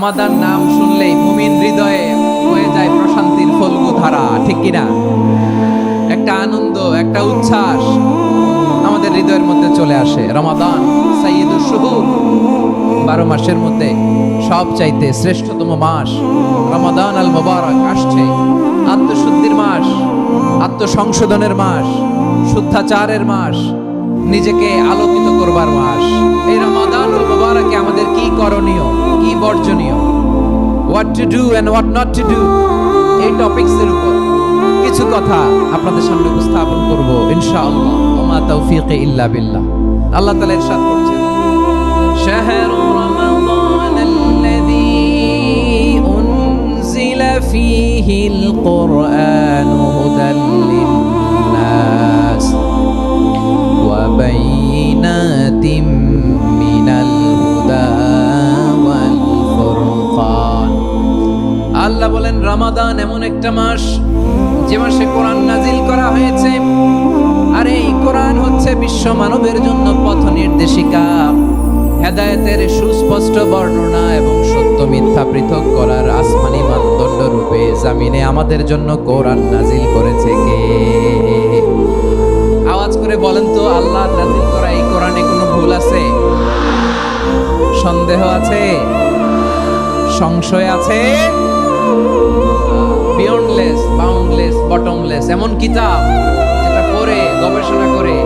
রমাদান নাম শুনলেই মুমিন হৃদয়ে হয়ে যায় প্রশান্তির ফল্গু ধারা, ঠিক কিনা? একটা আনন্দ, একটা উচ্ছ্বাস আমাদের হৃদয়ের মধ্যে চলে আসে। রমাদান সাইয়্যিদুশ শুহুর, 12 মাসের মধ্যে সব চাইতে শ্রেষ্ঠতম মাস রমাদান আল মুবারক আসছে। আত্মশুদ্ধির মাস, আত্মসংশোধনের মাস, শুদ্ধাচারের মাস, নিজেকে আলোকিত করবার মাস। এই রমাদানুল মুবারকে আমাদের কি করণীয়, কি বর্জনীয়, what to do and what not to do, এই টপিকসের উপর কিছু কথা আপনাদের সামনে উপস্থাপন করব ইনশাআল্লাহ। ওমা তাওফীকি ইল্লা বিল্লাহ। আল্লাহ তাআলা ইরশাদ করছেন, শাহরু রমাদানাল্লাযী উনজিলা ফীহিল কুরআনু হুদাল লিন্নাস ওয়া বাইয়িনাতিম মিনাল হুদা ওয়াল ফুরকান। আল্লাহ বলেন, রমাদান এমন একটা মাস যে মাসে কোরআন নাজিল করা হয়েছে। আর এই কোরআন হচ্ছে বিশ্ব মানবের জন্য পথ নির্দেশিকা, হেদায়েতের সুস্পষ্ট বর্ণনা এবং সত্য মিথ্যা পৃথক করার আসমানি মানদণ্ড রূপে জামিনে আমাদের জন্য কোরআন নাজিল করেছে কে? আওয়াজ করে বলেন তো, আল্লাহ নাজিল করা এই কোরআনে কোনো ভুল আছে? সন্দেহ আছে? সংশয় আছে? বিয়ন্ডলেস, বাউন্ডলেস, বটমলেস এমন কিতাব যেটা পড়ে গবেষণা করে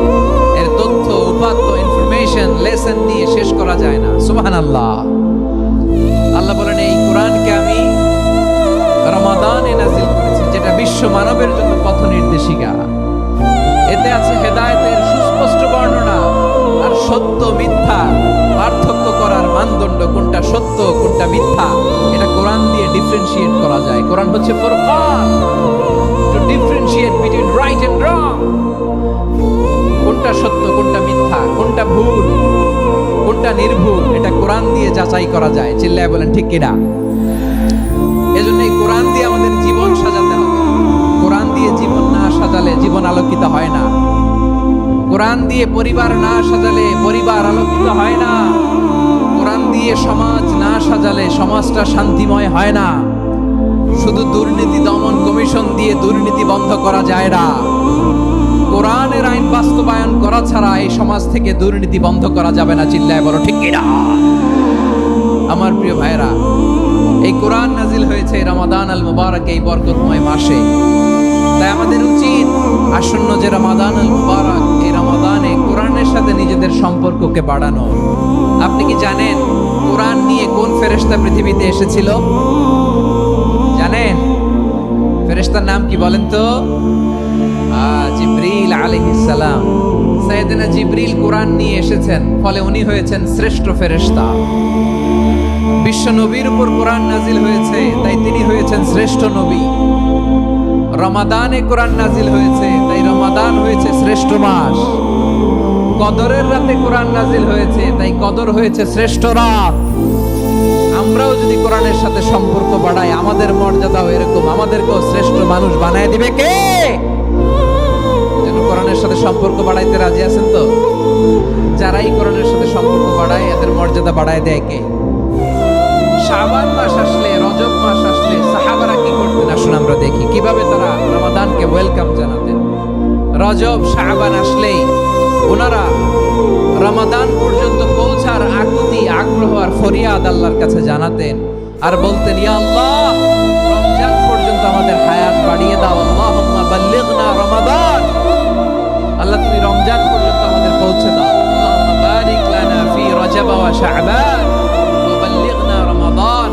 এর তথ্য, উপাত্ত, ইনফরমেশন, লেসন দিয়ে শেষ করা যায় না। সুবহানাল্লাহ। আল্লাহ বলেন, এই কোরআনকে আমি রমাদানে নাজিল করেছি, যেটা বিশ্ব মানবের জন্য পথ নির্দেশিকা। এতে আছে হেদায়েতের সুস্পষ্ট বর্ণনা আর সত্য মিথ্যা পার্থক্য করার মানদণ্ড, কোনটা সত্য কোনটা মিথ্যা এটা কোরআন দিয়ে ডিফারেন্সিয়েট করা যায়। কোরআন হচ্ছে ফুরকান, to differentiate between right and wrong. কোনটা সত্য কোনটা মিথ্যা, কোনটা ভুল কোনটা নির্ভুল, এটা কোরআন দিয়ে যাচাই করা যায়। চিল্লায় বলেন ঠিক কিনা? এজন্য এই কোরআন দিয়ে আমাদের জীবন সাজাতে হবে। কোরআন দিয়ে জীবন না সাজালে জীবন আলোকিত হয় না। কোরআন দিয়ে পরিবার না সাজালে পরিবার আলোকিত হয় না। কোরআন দিয়ে সমাজ না সাজালে সমাজটা শান্তিময় হয় না। শুধু দুর্নীতি দমন কমিশন দিয়ে দুর্নীতি বন্ধ করা যায় না। কোরআনের আইন বাস্তবায়ন করা ছাড়া এই সমাজ থেকে দুর্নীতি বন্ধ করা যাবে না। চিল্লায় বলো ঠিক কিনা? আমার প্রিয় ভাইরা, এই কোরআন নাজিল হয়েছে রমাদান আল মুবারক, এই বরকতময় মাসে। তাই আমাদের উচিত আসন্ন যে রমাদান আল মুবারক, এই রমাদানে কোরআনের সাথে নিজেদের সম্পর্ককে বাড়ানো। আপনি কি জানেন কোরআন নিয়ে কোন ফেরেশতা পৃথিবীতে এসেছিল? জানেন ফেরেশতার নাম কি বলেন তো? জিবরিল আলাইহিস সালাম। সাইয়েদনা জিবরিল কোরআন নিয়ে এসেছেন, ফলে উনি হয়েছেন শ্রেষ্ঠ ফেরেশতা। বিশ্ব নবীর উপর কোরআন নাজিল হয়েছে, তাই তিনি হয়েছেন শ্রেষ্ঠ নবী। রমাদানে কোরআন নাজিল হয়েছে, তাই রমাদান হয়েছে শ্রেষ্ঠ মাস। কদরের রাতে কোরআন নাজিল হয়েছে, তাই কদর হয়েছে শ্রেষ্ঠ রাত। আমরাও যদি কোরআনের সাথে সম্পর্ক বাড়াই, আমাদের মর্যাদাও এরকম, আমাদেরকেও শ্রেষ্ঠ মানুষ বানায় দিবে কে? যেন কোরআনের সাথে সম্পর্ক বাড়াইতে রাজি আছেন তো? যারাই কোরআনের সাথে সম্পর্ক বাড়ায় এদের মর্যাদা বাড়ায় দেয় কে? শাবান মাস আসলে, রজব মাস আসলে সাহাবারা কি করতেন? আসুন আমরা দেখি কিভাবে তারা রমাদানকে ওয়েলকাম জানাতেন। রজব শাবান আসলেই ওনারা রমাদান পর্যন্ত পৌঁছার আকুতি, আগ্রহ আর ফরিয়াদ আল্লাহর কাছে জানাতেন আর বলতেন, ইয়া আল্লাহ, রমজান পর্যন্ত আমাদের হায়াত বাড়িয়ে দাও। আল্লাহুম্মা বাল্লিগনা রমাদান, আল্লাহ তুমি রমজান পর্যন্ত আমাদের পৌঁছে দাও। আল্লাহুম্মা বারিক লানা ফি রজব ওয়া শাবান ওয়া বাল্লিগনা রমাদান,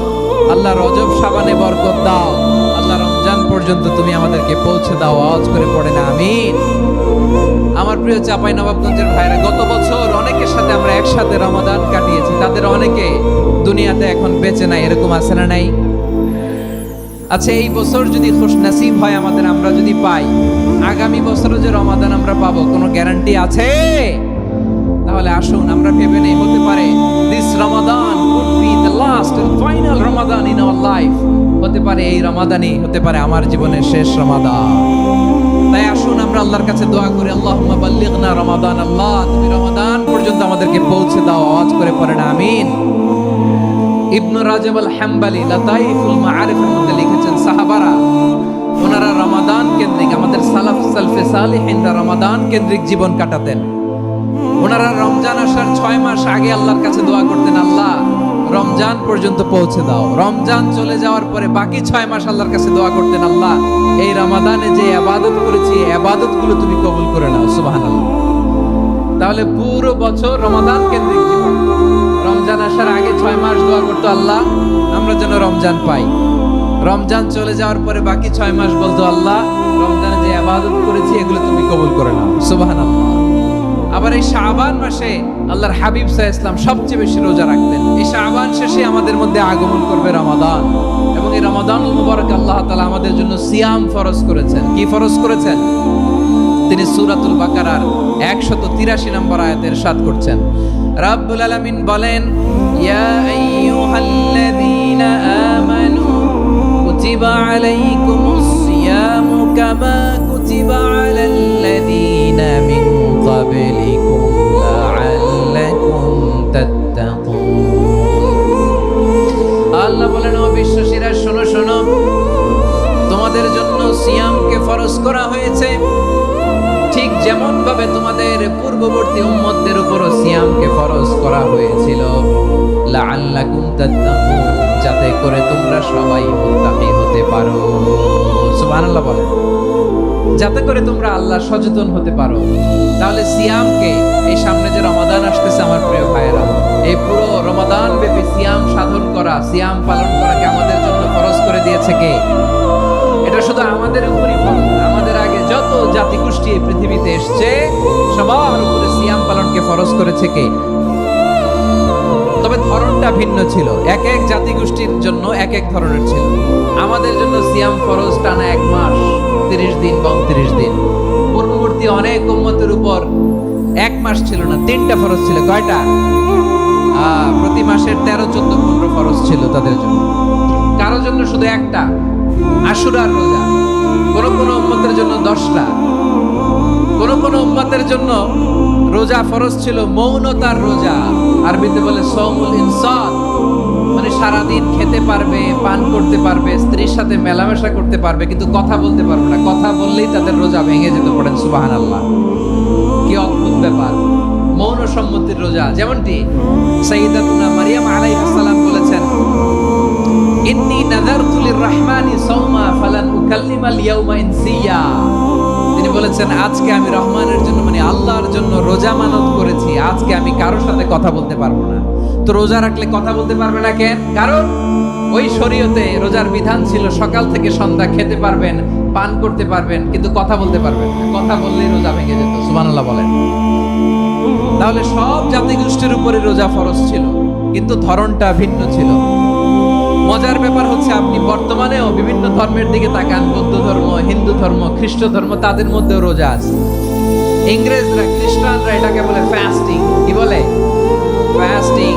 আল্লাহ রজব শাবানে বরকত দাও, আল্লাহ রমজান পর্যন্ত তুমি আমাদেরকে পৌঁছে দাও। আওয়াজ করে পড়েন আমিন। আমার প্রিয় চাঁপাইনবাবগঞ্জের ভাইরা, গত বছর অনেকের সাথে আমরা একসাথে রমাদান কাটিয়েছি, তাদের অনেকে দুনিয়াতে এখন বেঁচে নাই, এরকম আছে না নাই? আচ্ছা, এই বছর যদি খুশনসিব হয় আমাদের, আমরা যদি পাই, আগামী বছরও যে রমাদান আমরা পাবো কোনো গ্যারান্টি আছে? তাহলে আসুন আমরা ভেবে নেই, হতে পারে this Ramadan could be the last and final Ramadan in our life. হতে পারে এই রমাদানই হতে পারে আমার জীবনের শেষ রমাদান। তাই আসুন আমরা আল্লাহর কাছে দোয়া করি, আল্লাহুম্মা বাল্লিগনা রমাদান, আল্লাহ তুমি রমাদান পর্যন্ত আমাদেরকে পৌঁছে দাও। আওয়াজ করে পড়েন আমিন। ইবনু রাজব আল হাম্বালি লাতাইফুল মাআরিফের মধ্যে লিখেছেন, সাহাবারা ওনারা রমাদান কেন্দ্রিক, আমাদের সালফে সালিহিনরা রমাদান কেন্দ্রিক জীবন কাটাতেন। ওনারা রমজান আসার 6 মাস আগে আল্লাহর কাছে দোয়া করতেন, আল্লাহ রমজান পর্যন্ত পৌঁছে দাও। রমজান চলে যাওয়ার পরে বাকি 6 মাস আল্লাহর কাছে দোয়া করতেন, আল্লাহ এই রমাদানে যে ইবাদত করেছি ইবাদতগুলো তুমি কবুল করে নাও। সুবহানাল্লাহ। তাহলে পুরো বছর রমাদান কেন্দ্রিক জীবন। রমজান আসার আগে 6 মাস দোয়া করতো, আল্লাহ আমরা যেন রমজান পাই। রমজান চলে যাওয়ার পরে বাকি 6 মাস বলতো, আল্লাহ রমজানে যে ইবাদত করেছি এগুলো তুমি কবুল করে নাও। সুবহানাল্লাহ। আবার এই শাবান মাসে আল্লাহর হাবিব সাল্লাল্লাহু আলাইহি ওয়াসাল্লাম সবচেয়ে বেশি রোজা রাখতেন। এই শাবান শেষে আমাদের মধ্যে আগমন করবে রমাদান, এবং এই রমাদানুল মুবারক আল্লাহ তাআলা আমাদের জন্য সিয়াম ফরজ করেছেন। কি ফরজ করেছেন? তিনি সূরাতুল বাকারার 183 নম্বর আয়াতে ইরশাদ করছেন, রাব্বুল আলামিন বলেন, ইয়া আইয়ুহাল্লাযীনা আমানু কুতিবা আলাইকুমুস সিয়ামু কামা কুতিবা আলাল্লাযীনা মিন ক্বাবলিকুম লাআল্লাকুম তাত্তাকুন। আল্লাহ বলেন, ও বিশ্বাসীরা শোনো শোনো, তোমাদের জন্য সিয়ামকে ফরজ করা হয়েছে, ঠিক যেমন ভাবে তোমাদের পূর্ববর্তী উম্মতদের উপরও সিয়ামকে ফরজ করা হয়েছিল, লাআল্লাকুম তাত্তাকুন, যাতে করে তোমরা সবাই মুত্তাকি হতে পারো। সুবহানাল্লাহ বলেন, যাতে করে তোমরা আল্লাহ সচেতন হতে পারো। তাহলে সিয়ামকে, এই সামনে যে রমাদান আসতেছে আমার প্রিয় ভাইয়েরা, এই পুরো রমাদান ব্যাপী সিয়াম সাধন করা, সিয়াম পালন করাকে আমাদের জন্য ফরজ করে দিয়েছে কে? এটা শুধু আমাদের উপরই ফরজ না, আমাদের আগে যত জাতিগোষ্ঠী এই পৃথিবীতে এসেছে সবার উপরে সিয়াম পালনকে ফরজ করেছে কে? তবে ধরনটা ভিন্ন ছিল, এক এক জাতিগোষ্ঠীর জন্য এক এক ধরনের ছিল। আমাদের জন্য সিয়াম ফরজ টানা 1 মাস 30 দিন বা 29 দিন। পূর্ববর্তী অনেক উম্মতের উপর 1 মাস ছিল না, 3টা ফরজ ছিল। কয়টা? প্রতি মাসের 13, 14, 15 ফরজ ছিল তাদের জন্য। কারো জন্য শুধু একটা, আশুরার রোজা। কোন কোন উম্মতের জন্য 10টা। কোন কোন উম্মতের জন্য রোজা ফরজ ছিল মৌনতার রোজা, আরবিতে বলে সওমুল ইনসাত, মানে সারাদিন খেতে পারবে, পান করতে পারবে, স্ত্রীর সাথে মেলামেশা করতে পারবে, কিন্তু কথা বলতে পারবে না। কথা বললেই তাদের রোজা ভেঙে যেত। পড়েন সুবহানাল্লাহ। কি অদ্ভুত ব্যাপার! মৌন সম্মতির রোজা। যেমনটি সাইয়্যিদাতুনা মারিয়াম আলাইহিস সালাম বলেছেন, ইন্নী নাযারতু লির-রাহমানি সাওমা ফালান উকাল্লিমাল ইয়াওমা ইনসিয়া। তিনি বলেছেন, আজকে আমি রহমানের জন্য, মানে আল্লাহর জন্য রোজা মানত করেছি, আজকে আমি কারোর সাথে কথা বলতে পারবো না। তো রোজা রাখলে কথা বলতে পারবে না কেন? কারণ ওই শরীয়তে রোজার বিধান ছিল সকাল থেকে সন্ধ্যা খেতে পারবেন, পান করতে পারবেন, কিন্তু কথা বলতে পারবেন না। কথা বললেই রোজা ভেঙে যেত। সুবহানাল্লাহ বলেন। তাহলে সব জাতিগোষ্ঠীর উপরে রোজা ফরজ ছিল, কিন্তু ধরনটা ভিন্ন ছিল। মজার ব্যাপার হচ্ছে, আপনি বর্তমানেও বিভিন্ন ধর্মের দিকে তাকান, বৌদ্ধ ধর্ম, হিন্দু ধর্ম, খ্রিস্ট ধর্ম, তাদের মধ্যেও রোজা আছে। ইংরেজরা, খ্রিস্টানরা এটাকে বলে ফাস্টিং। কি বলে? ফাস্টিং।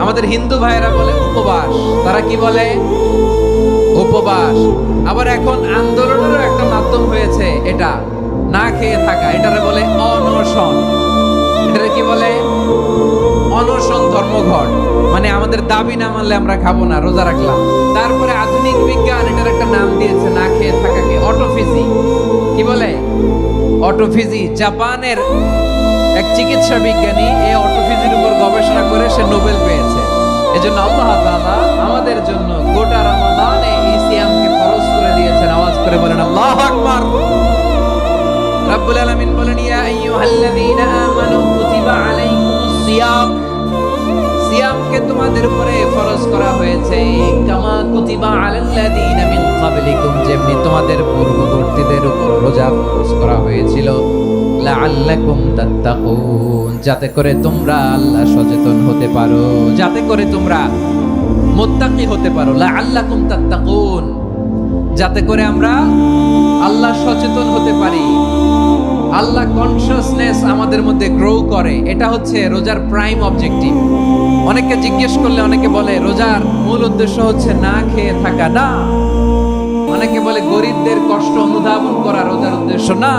আমাদের হিন্দু ভাইয়েরা বলে উপবাস। তারা কি বলে? উপবাস। আবার এখন আন্দোলনেরও একটা মাধ্যম হয়েছে এটা, না খেয়ে থাকা। এটারে বলে অনশন। এটারে কি বলে? অনশন ধর্মঘট। মানে আমাদের দাবি না মানলে আমরা খাবো না, রোজা রাখলাম। তারপরে আধুনিক বিজ্ঞান এটার একটা নাম দিয়েছে না খেয়ে থাকাকে, অটোফিজি। কি বলে? অটোফিজি। জাপানের এক চিকিৎসা বিজ্ঞানী এই অটোফিজির উপর গবেষণা করে সে নোবেল পেয়েছে। এজন্য আল্লাহ তাআলা আমাদের জন্য গোটা রমাদানে এই সিয়ামকে ফরজ করে দিয়েছেন। আওয়াজ করে বলেন আল্লাহু আকবার। রাব্বুল আলামিন বলেন, ইয়া আইয়ুহাল্লাযীনা আমানু কুতিবা আলাইকুমুস সিয়াম। সিয়ামকে তোমাদের উপরে ফরজ করা হয়েছে, কামা কুতিবা আলাল্লাযীনা মিন ক্বাবলিকুম, যেমনি তোমাদের পূর্ববর্তীদের উপর রোজা ফরজ করা হয়েছিল, লাআল্লাকুম তাত্তাকুন, যাতে করে তোমরা আল্লাহ সচেতন হতে পারো, যাতে করে তোমরা মুত্তাকি হতে পারো। লাআল্লাকুম তাত্তাকুন, যাতে করে আমরা আল্লাহ সচেতন হতে পারি, আল্লাহ কনসিয়াসনেস আমাদের মধ্যে গ্রো করে। এটা হচ্ছে রোজার প্রাইম অবজেক্টিভ। অনেকে জিজ্ঞেস করলে অনেকে বলে রোজার মূল উদ্দেশ্য হচ্ছে না খেয়ে থাকা। না। অনেকে বলে গরিবদের কষ্ট অনুধাবন করা রোজার উদ্দেশ্য। না।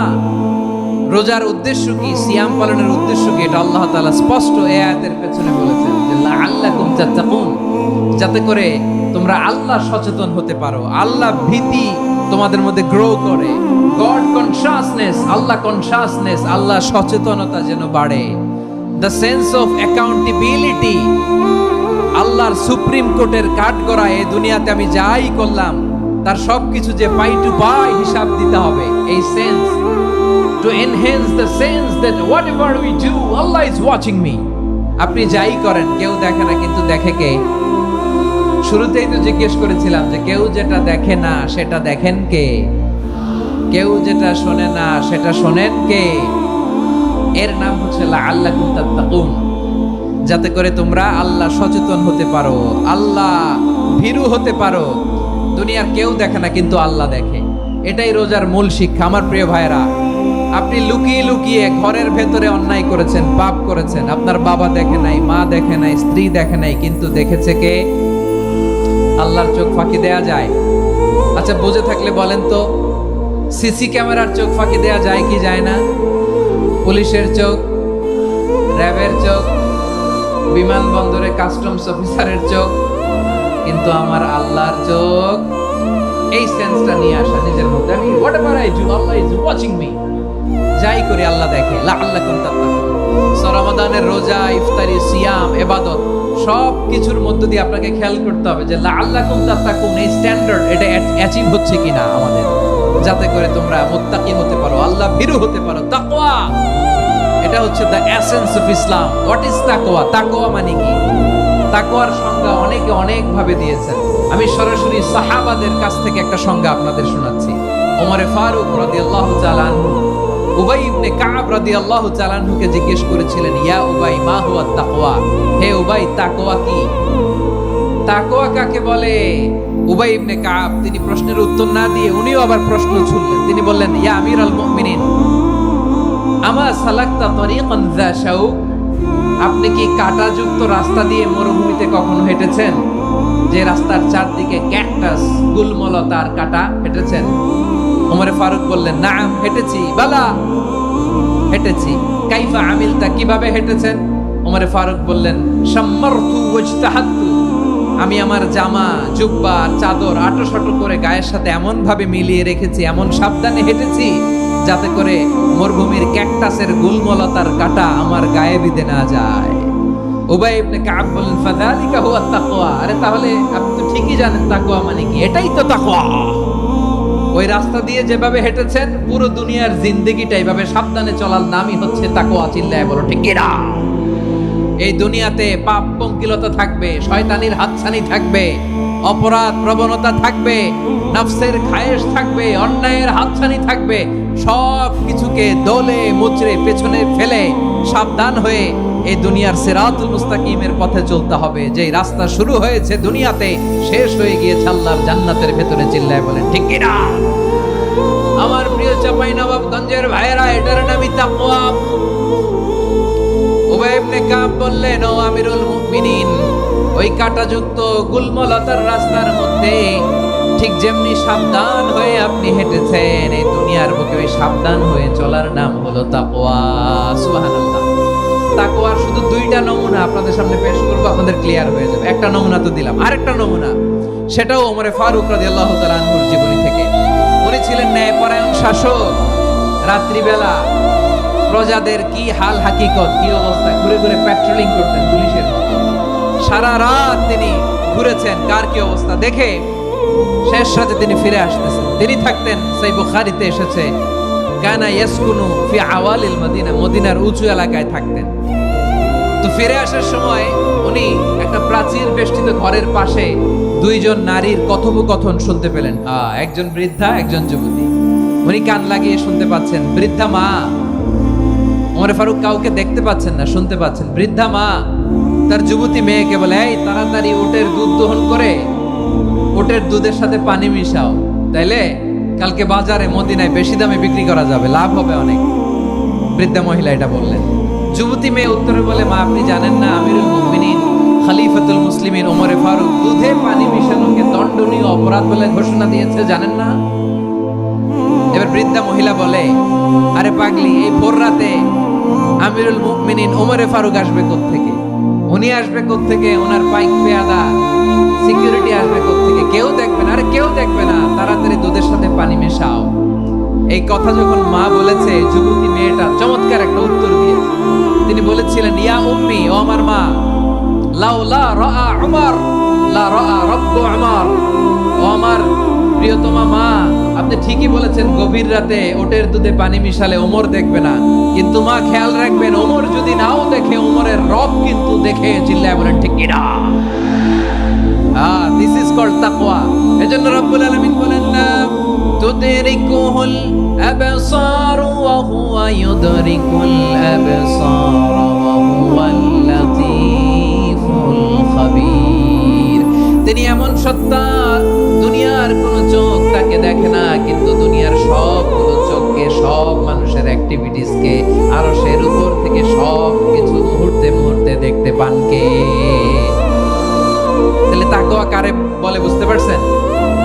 রোজার উদ্দেশ্য কি? সিয়াম পালনের উদ্দেশ্য কি? এটা আল্লাহ তাআলা স্পষ্ট এই আয়াতের পেছনে বলেছেন যে লাআল্লাকুম তাত্তাকুন, যাতে করে তোমরা আল্লাহ সচেতন হতে পারো, আল্লাহ ভীতি তোমাদের মধ্যে গ্রো করে, গড কনসাসনেস, আল্লাহ কনসাসনেস, আল্লাহ সচেতনতা যেন বাড়ে, দ্য সেন্স অফ অ্যাকাউন্টেবিলিটি, আল্লাহর সুপ্রিম কোর্টের কাঠগড়া এই দুনিয়াতে আমি যাই করলাম তার সবকিছু যে পাই টু পাই হিসাব দিতে হবে, এই sense, to enhance the sense that whatever we do Allah is watching me. আপনি যাই করেন কেউ দেখে না, কিন্তু দেখে কে? শুরুতেই তো জিজ্ঞেস করেছিলাম যে কেউ যেটা দেখে না সেটা দেখেন কে? কেউ যেটা শোনে না সেটা শোনেন কে? এর নাম হচ্ছে লাআল্লাকুম তাত্তাকুন, যাতে করে তোমরা আল্লাহ সচেতন হতে পারো, আল্লাহ ভীরু হতে পারো। দুনিয়ার কেউ দেখে না, কিন্তু আল্লাহ দেখে। এটাই রোজার মূল শিক্ষা। আমার প্রিয় ভাইরা, আপনি লুকিয়ে লুকিয়ে ঘরের ভেতরে অন্যায় করেছেন, পাপ করেছেন, আপনার বাবা দেখে নাই, মা দেখে নাই, স্ত্রী দেখে নাই, কিন্তু দেখেছে কে? আল্লাহর চোখ ফাঁকি দেয়া যায়? আচ্ছা, বুঝে থাকলে বলেন তো, সিসি ক্যামেরার চোখ ফাঁকি দেয়া যায় কি যায় না? পুলিশের চোখ, র্যাবের চোখ, বিমানবন্দরে কাস্টমস অফিসারের চোখ, কিন্তু আমার আল্লাহর চোখ। এই সেন্সটা নিয়ে আসা নিজের মধ্যে, আমি whatever I do Allah is watching me, যাই করি আল্লাহ দেখে। লাআল্লাকুম তাত্তাকুন। রমাদানের রোজা, ইফতারি, সিয়াম, ইবাদত সব কিছুর মধ্য দিয়ে আপনাকে খেয়াল করতে হবে যে লাআল্লাকুম তাত্তাকুন এই স্ট্যান্ডার্ড এটা অ্যাচিভ হচ্ছে কিনা আমাদের, যাতে করে তোমরা মুত্তাকি হতে পারো, আল্লাহ ভীরু হতে পারো। তাকওয়া, এটা হচ্ছে the essence of Islam. What is তাকওয়া? তাকওয়া মানে কি? তাকওয়ার সংজ্ঞা অনেকে অনেক ভাবে দিয়েছেন। আমি সরাসরি সাহাবাদের কাছ থেকে একটা সংজ্ঞা আপনাদের শোনাচ্ছি। ওমরে ফারুক রাদিয়াল্লাহু তাআলা আনহু উবাই ইবনে কাব রাদিয়াল্লাহু তাআলা আনহুকে জিজ্ঞেস করেছিলেন, ইয়া উবাই মা হুয়া তাকওয়া? হে উবাই, তাকওয়া কি? তাকওয়া কাকে বলে? উবাই ইবনে কাব তিনি প্রশ্নের উত্তর না দিয়ে উনিও আবার প্রশ্ন ছুড়লেন। তিনি বললেন, ইয়া আমিরাল মুমিনিন, আমা সালাকতা তরিকান যা শাউক? আপনি কি কাঁটাযুক্ত রাস্তা দিয়ে মরুভূমিতে কখনো হেঁটেছেন, যে রাস্তার চারদিকে ক্যাকটাস, গুলমলতার কাঁটা? হেঁটেছেন? ওমরে ফারুক বললেন, নাম, হেঁটেছি। বালা, হেঁটেছি। কাইফা আমিলতা, কিভাবে হেঁটেছেন? ওমরে ফারুক বললেন, শাম্মারতু ওয়াজতাহাতু, আমি আমার জামা, জুব্বা আর চাদর আঁটো করে গায়ের সাথে এমন ভাবে মিলিয়ে রেখেছি, এমন সাবধানে হেঁটেছি যাতে করে মরুভূমির ক্যাকটাসের গুলমলতার কাঁটা আমার গায়ে বিঁধে না যায়। উবাই ইবনে কাব বললেন, ফাযালিকা হুয়া তাকওয়া। আরে তাহলে আপনি তো ঠিকই জানেন তাকওয়া মানে কি, এটাই তো তাকওয়া। ওই রাস্তা দিয়ে যেভাবে হেঁটেছেন, পুরো দুনিয়ার জিন্দেগিটা এইভাবে সাবধানে চলার নামই হচ্ছে তাকওয়া। চিল্লায় বলো ঠিক কিনা? এই দুনিয়াতে পাপ পঙ্কিলতা থাকবে, শয়তানির হাতছানি থাকবে, অপরাধ প্রবণতা থাকবে, নফসের খায়েশ থাকবে, অন্যায়ের হাতছানি থাকবে। সব কিছুকে দোলে মুচড়ে পেছনে ফেলে সাবধান হয়ে এই দুনিয়ার সিরাতুল মুস্তাকিমের পথে চলতে হবে। যে রাস্তা শুরু হয়েছে দুনিয়াতে, শেষ হয়ে গিয়েছে আল্লাহর জান্নাতের ভেতরে। চিল্লায় বলেন ঠিক কিনা? আমার প্রিয় চাঁপাইনবাবগঞ্জের ভাইয়েরা, এটার নামই তাকওয়া। উবাই ইবনে কাব বললেন, ও আমিরুল মুমিনিন, ওই কাঁটাযুক্ত গুলমলতার রাস্তার মধ্যে ঠিক যেমনি সাবধান হয়ে আপনি হেঁটেছেন, এই দুনিয়ার বুকে ওই সাবধান হয়ে চলার নাম হলো তাকওয়া। সুবহানাল্লাহ। তাকওয়ার শুধু দুইটা নমুনা আপনাদের সামনে পেশ করব, আপনাদের ক্লিয়ার হয়ে যাবে। একটা নমুনা তো দিলাম, আরেকটা নমুনা, সেটাও ওমরে ফারুক রাদিয়াল্লাহু তাআলা আনহুর জীবনী থেকে। উনি ছিলেন ন্যায়পরায়ণ শাসক। রাত্রিবেলা প্রজাদের কি হাল হাকিকত, কি অবস্থা, ঘুরে ঘুরে প্যাট্রোলিং করতেন পুলিশের মতো। সারা রাত তিনি ঘুরেছেন কার কি অবস্থা দেখে, শেষ রাতে তিনি ফিরে আসতেছেন। তিনি থাকতেন, সেই বুখারীতে এসেছে, কানা ইয়াসকুনু ফি আওয়ালিল মদিনা, মদিনার উঁচু এলাকায় থাকতেন। তো ফিরে আসার সময় উনি একটা প্রাচীর বেষ্টিত ঘরের পাশে দুইজন নারীর কথোপকথন শুনতে পেলেন। একজন বৃদ্ধা, একজন যুবতী। উনি কান লাগিয়ে শুনতে পাচ্ছেন। বৃদ্ধা মা, ওমর ফারুক কাউকে দেখতে পাচ্ছেন না, শুনতে পাচ্ছেন। বৃদ্ধা মা তার যুবতী মেয়েকে বলে, এই তাড়াতাড়ি উটের দুধ দহন করে উটের দুধের সাথে পানি মিশাও, তাইলে কালকে বাজারে মদিনায় বেশি দামে বিক্রি করা যাবে, লাভ হবে অনেক। বৃদ্ধা মহিলা এটা বললেন। যুবতী মেয়ে উত্তরে বলে, মা আপনি জানেন না আমিরুল মুমিনিন খলিফাতুল মুসলিমিন ওমর ফারুক দুধে পানি মিশানোকে দণ্ডনীয় অপরাধ বলে ঘোষণা দিয়েছে, জানেন না? এবার বৃদ্ধা মহিলা বলে, আরে পাগলি, এই ভোর রাতে আমিরুল মুমিনিন ওমর ফারুক আসবে কোত্থেকে? উনি আসবে কোত্থেকে, ওনার পাইক পেয়াদা সিকিউরিটি আসবে কোত্থেকে, কেউ দেখবে না। আরে কেউ দেখবে না, তাড়াতাড়ি দুধের সাথে পানি মেশাও। এই কথা যখন মা বলেছে, যুবতী মেয়েটা চমৎকার একটা উত্তর দিয়ে তিনি বলেছিলেন, ইয়া উম্মি, ও আমার মা, লাউলা রাআ উমর লা রাআ রাব্বু উমর। ও আমার প্রিয়তমা মা, আপনি ঠিকই বলেছেন, গভীর রাতে ওটের দুধে পানি মিশালে ওমর দেখবে না, কিন্তু মা খেয়াল রাখবেন, ওমর যদি নাও দেখে, ওমরের রব কিন্তু দেখে। চিল্লায় বলেন ঠিক কিনা? দিস ইজ কল্ড তাকওয়া। এজন্য রব্বুল আলামিন বলেন না, তুদরিকুহুল আবসার ওয়া হুয়া ইউদরিকুল আবসার ওয়া হুয়াল লাতীফুল খাবীর। তিনি এমন সত্তা, দুনিয়ার কোন চোখ তাকে দেখে না, কিন্তু দুনিয়ার সবগুলো চোখকে, সব মানুষের অ্যাক্টিভিটিসকে, আরশের উপর থেকে সব কিছু মুহূর্তে মুহূর্তে দেখতে পান কে? তাহলে তাকওয়া কারে বলে বুঝতে পারছেন?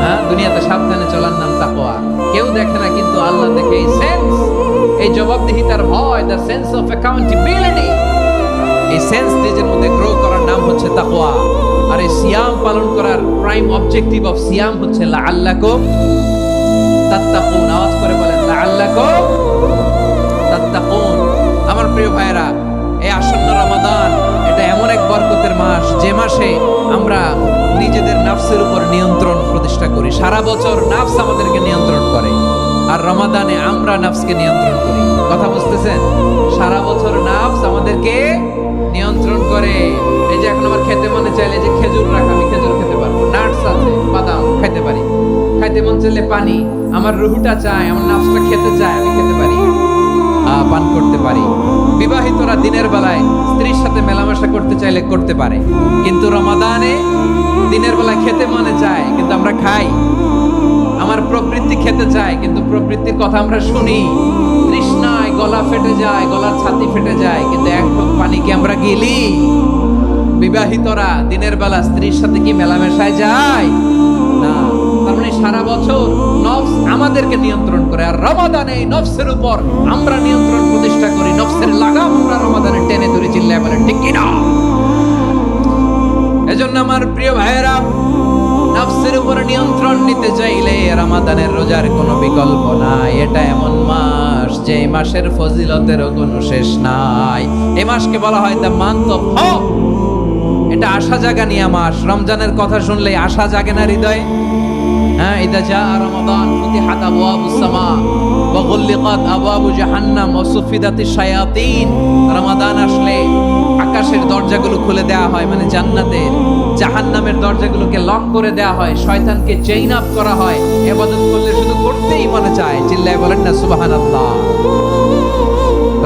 হ্যাঁ, দুনিয়াতে সাবধানে চলার নাম তাকওয়া। কেউ দেখে না, কিন্তু আল্লাহ দেখে। এই সেন্স, এই জবাবদিহিতার ভয়, দ্য সেন্স অফ অ্যাকাউন্টেবিলিটি, এই সেন্স নিজের মধ্যে গ্রো করার নাম হচ্ছে তাকওয়া। আর এই সিয়াম পালন করার প্রাইম অবজেক্টিভ অফ সিয়াম হচ্ছে লাআল্লাকুম তাত্তাকুন। আওয়াজ করে বলেন, লাআল্লাকুম তাত্তাকুন। আমার প্রিয় ভাইরা, এই আসন্ন রমাদান, এটা এমন এক বরকতের মাস, যে মাসে আমরা নিজেদের নাফসের উপর নিয়ন্ত্রণ প্রতিষ্ঠা করি। সারা বছর নাফস আমাদেরকে নিয়ন্ত্রণ করে, আর রমাদানে আমরা নাফসকে নিয়ন্ত্রণ করি। কথা বুঝতেছেন? সারা বছর নাফস আমাদেরকে নিয়ন্ত্রণ করে। এই যে এখন আমার খেতে মনে চাইলে যে খেজুর রাখ, আমি খেজুর খেতে পারবো, নাটস আছে, বাদাম খাইতে পারি। খাইতে মন চাইলে পানি, আমার রুহুটা চায়, আমার নাফসটা খেতে চায়, আমি খেতে পারি, পান করতে পারি। বিবাহিতরা দিনের বেলায় স্ত্রীর সাথে মেলামেশা করতে চাইলে করতে পারে, কিন্তু রমাদানে দিনের বেলায় খেতে মনে চায়, কিন্তু আমরা খাই। আমার প্রবৃত্তি খেতে চায়, কিন্তু প্রবৃত্তির কথা আমরা শুনি। তৃষ্ণায় গলা ফেটে যায়, গলার ছাতি ফেটে যায়, কিন্তু এক ঢোক পানি কি আমরা গিলি? বিবাহিতরা দিনের বেলা স্ত্রীর সাথে কি মেলামেশায় যায়? না। তার মানে সারা বছর নফস আমাদেরকে নিয়ন্ত্রণ করে, আর রমাদানে এই নফসের উপর আমরা নিয়ন্ত্রণ প্রতিষ্ঠা করি। নফসের লাগাম আমরা রমাদানে টেনে ধরে, চিল্লায় বলেন ঠিক কিনা? এজন্য আমার প্রিয় ভাইয়েরা, নফসের উপর নিয়ন্ত্রণ নিতে চাইলে রমাদানের রোজার কোনো বিকল্প নাই। এটা এমন মাস, যে মাসের ফজিলতেরও কোনো শেষ নাই। এই মাসকে বলা হয় দ্য মান্থ অফ হোপ। এটা আশা জাগানিয়া মাস। রমজানের কথা শুনলে আশা জাগে না হৃদয়ে? হ্যাঁ, ইদা জা রমাদান ফুতিহাত আবওয়াবুস সামা ওয়া গুল্লিকাত আবওয়াবু জাহান্নাম ওয়া সুফিদাতিশ শায়াতিন। রমাদান আসলে আকাশের দরজাগুলো খুলে দেওয়া হয়, মানে জান্নাতের। জাহান্নামের দরজাগুলোকে লক করে দেওয়া হয়, শয়তানকে চেইন আপ করা হয়। ইবাদত করলে শুধু করতেই মনে চায়। চিল্লায় বলেন না সুবহানাল্লাহ।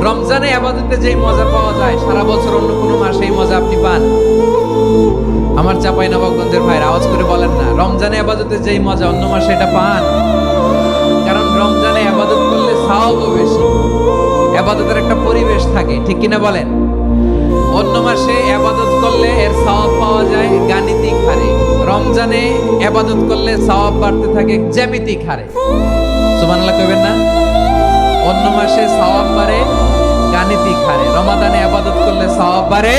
রমজানে ইবাদতে যেই মজা পাওয়া যায়, সারা বছর অন্য কোনো মাসে এই মজা আপনি পান? আমার চাঁপাইনবাবগঞ্জের ভাইরা আওয়াজ করে বলেন না, রমজানে ইবাদতে যেই মজা অন্য মাসে এটা পান? কারণ রমজানে ইবাদত করলে সওয়াবও বেশি, ইবাদতের একটা পরিবেশ থাকে, ঠিক কিনা বলেন? অন্য মাসে ইবাদত করলে এর সওয়াব পাওয়া যায় গাণিতিক হারে, রমজানে ইবাদত করলে সওয়াব বাড়তে থাকে জ্যামিতিক হারে। সুবহানাল্লাহ কইবেন না? অন্য মাসে সওয়াব বাড়ে গাণিতিক হারে, রমাদানে ইবাদত করলে সওয়াব বাড়ে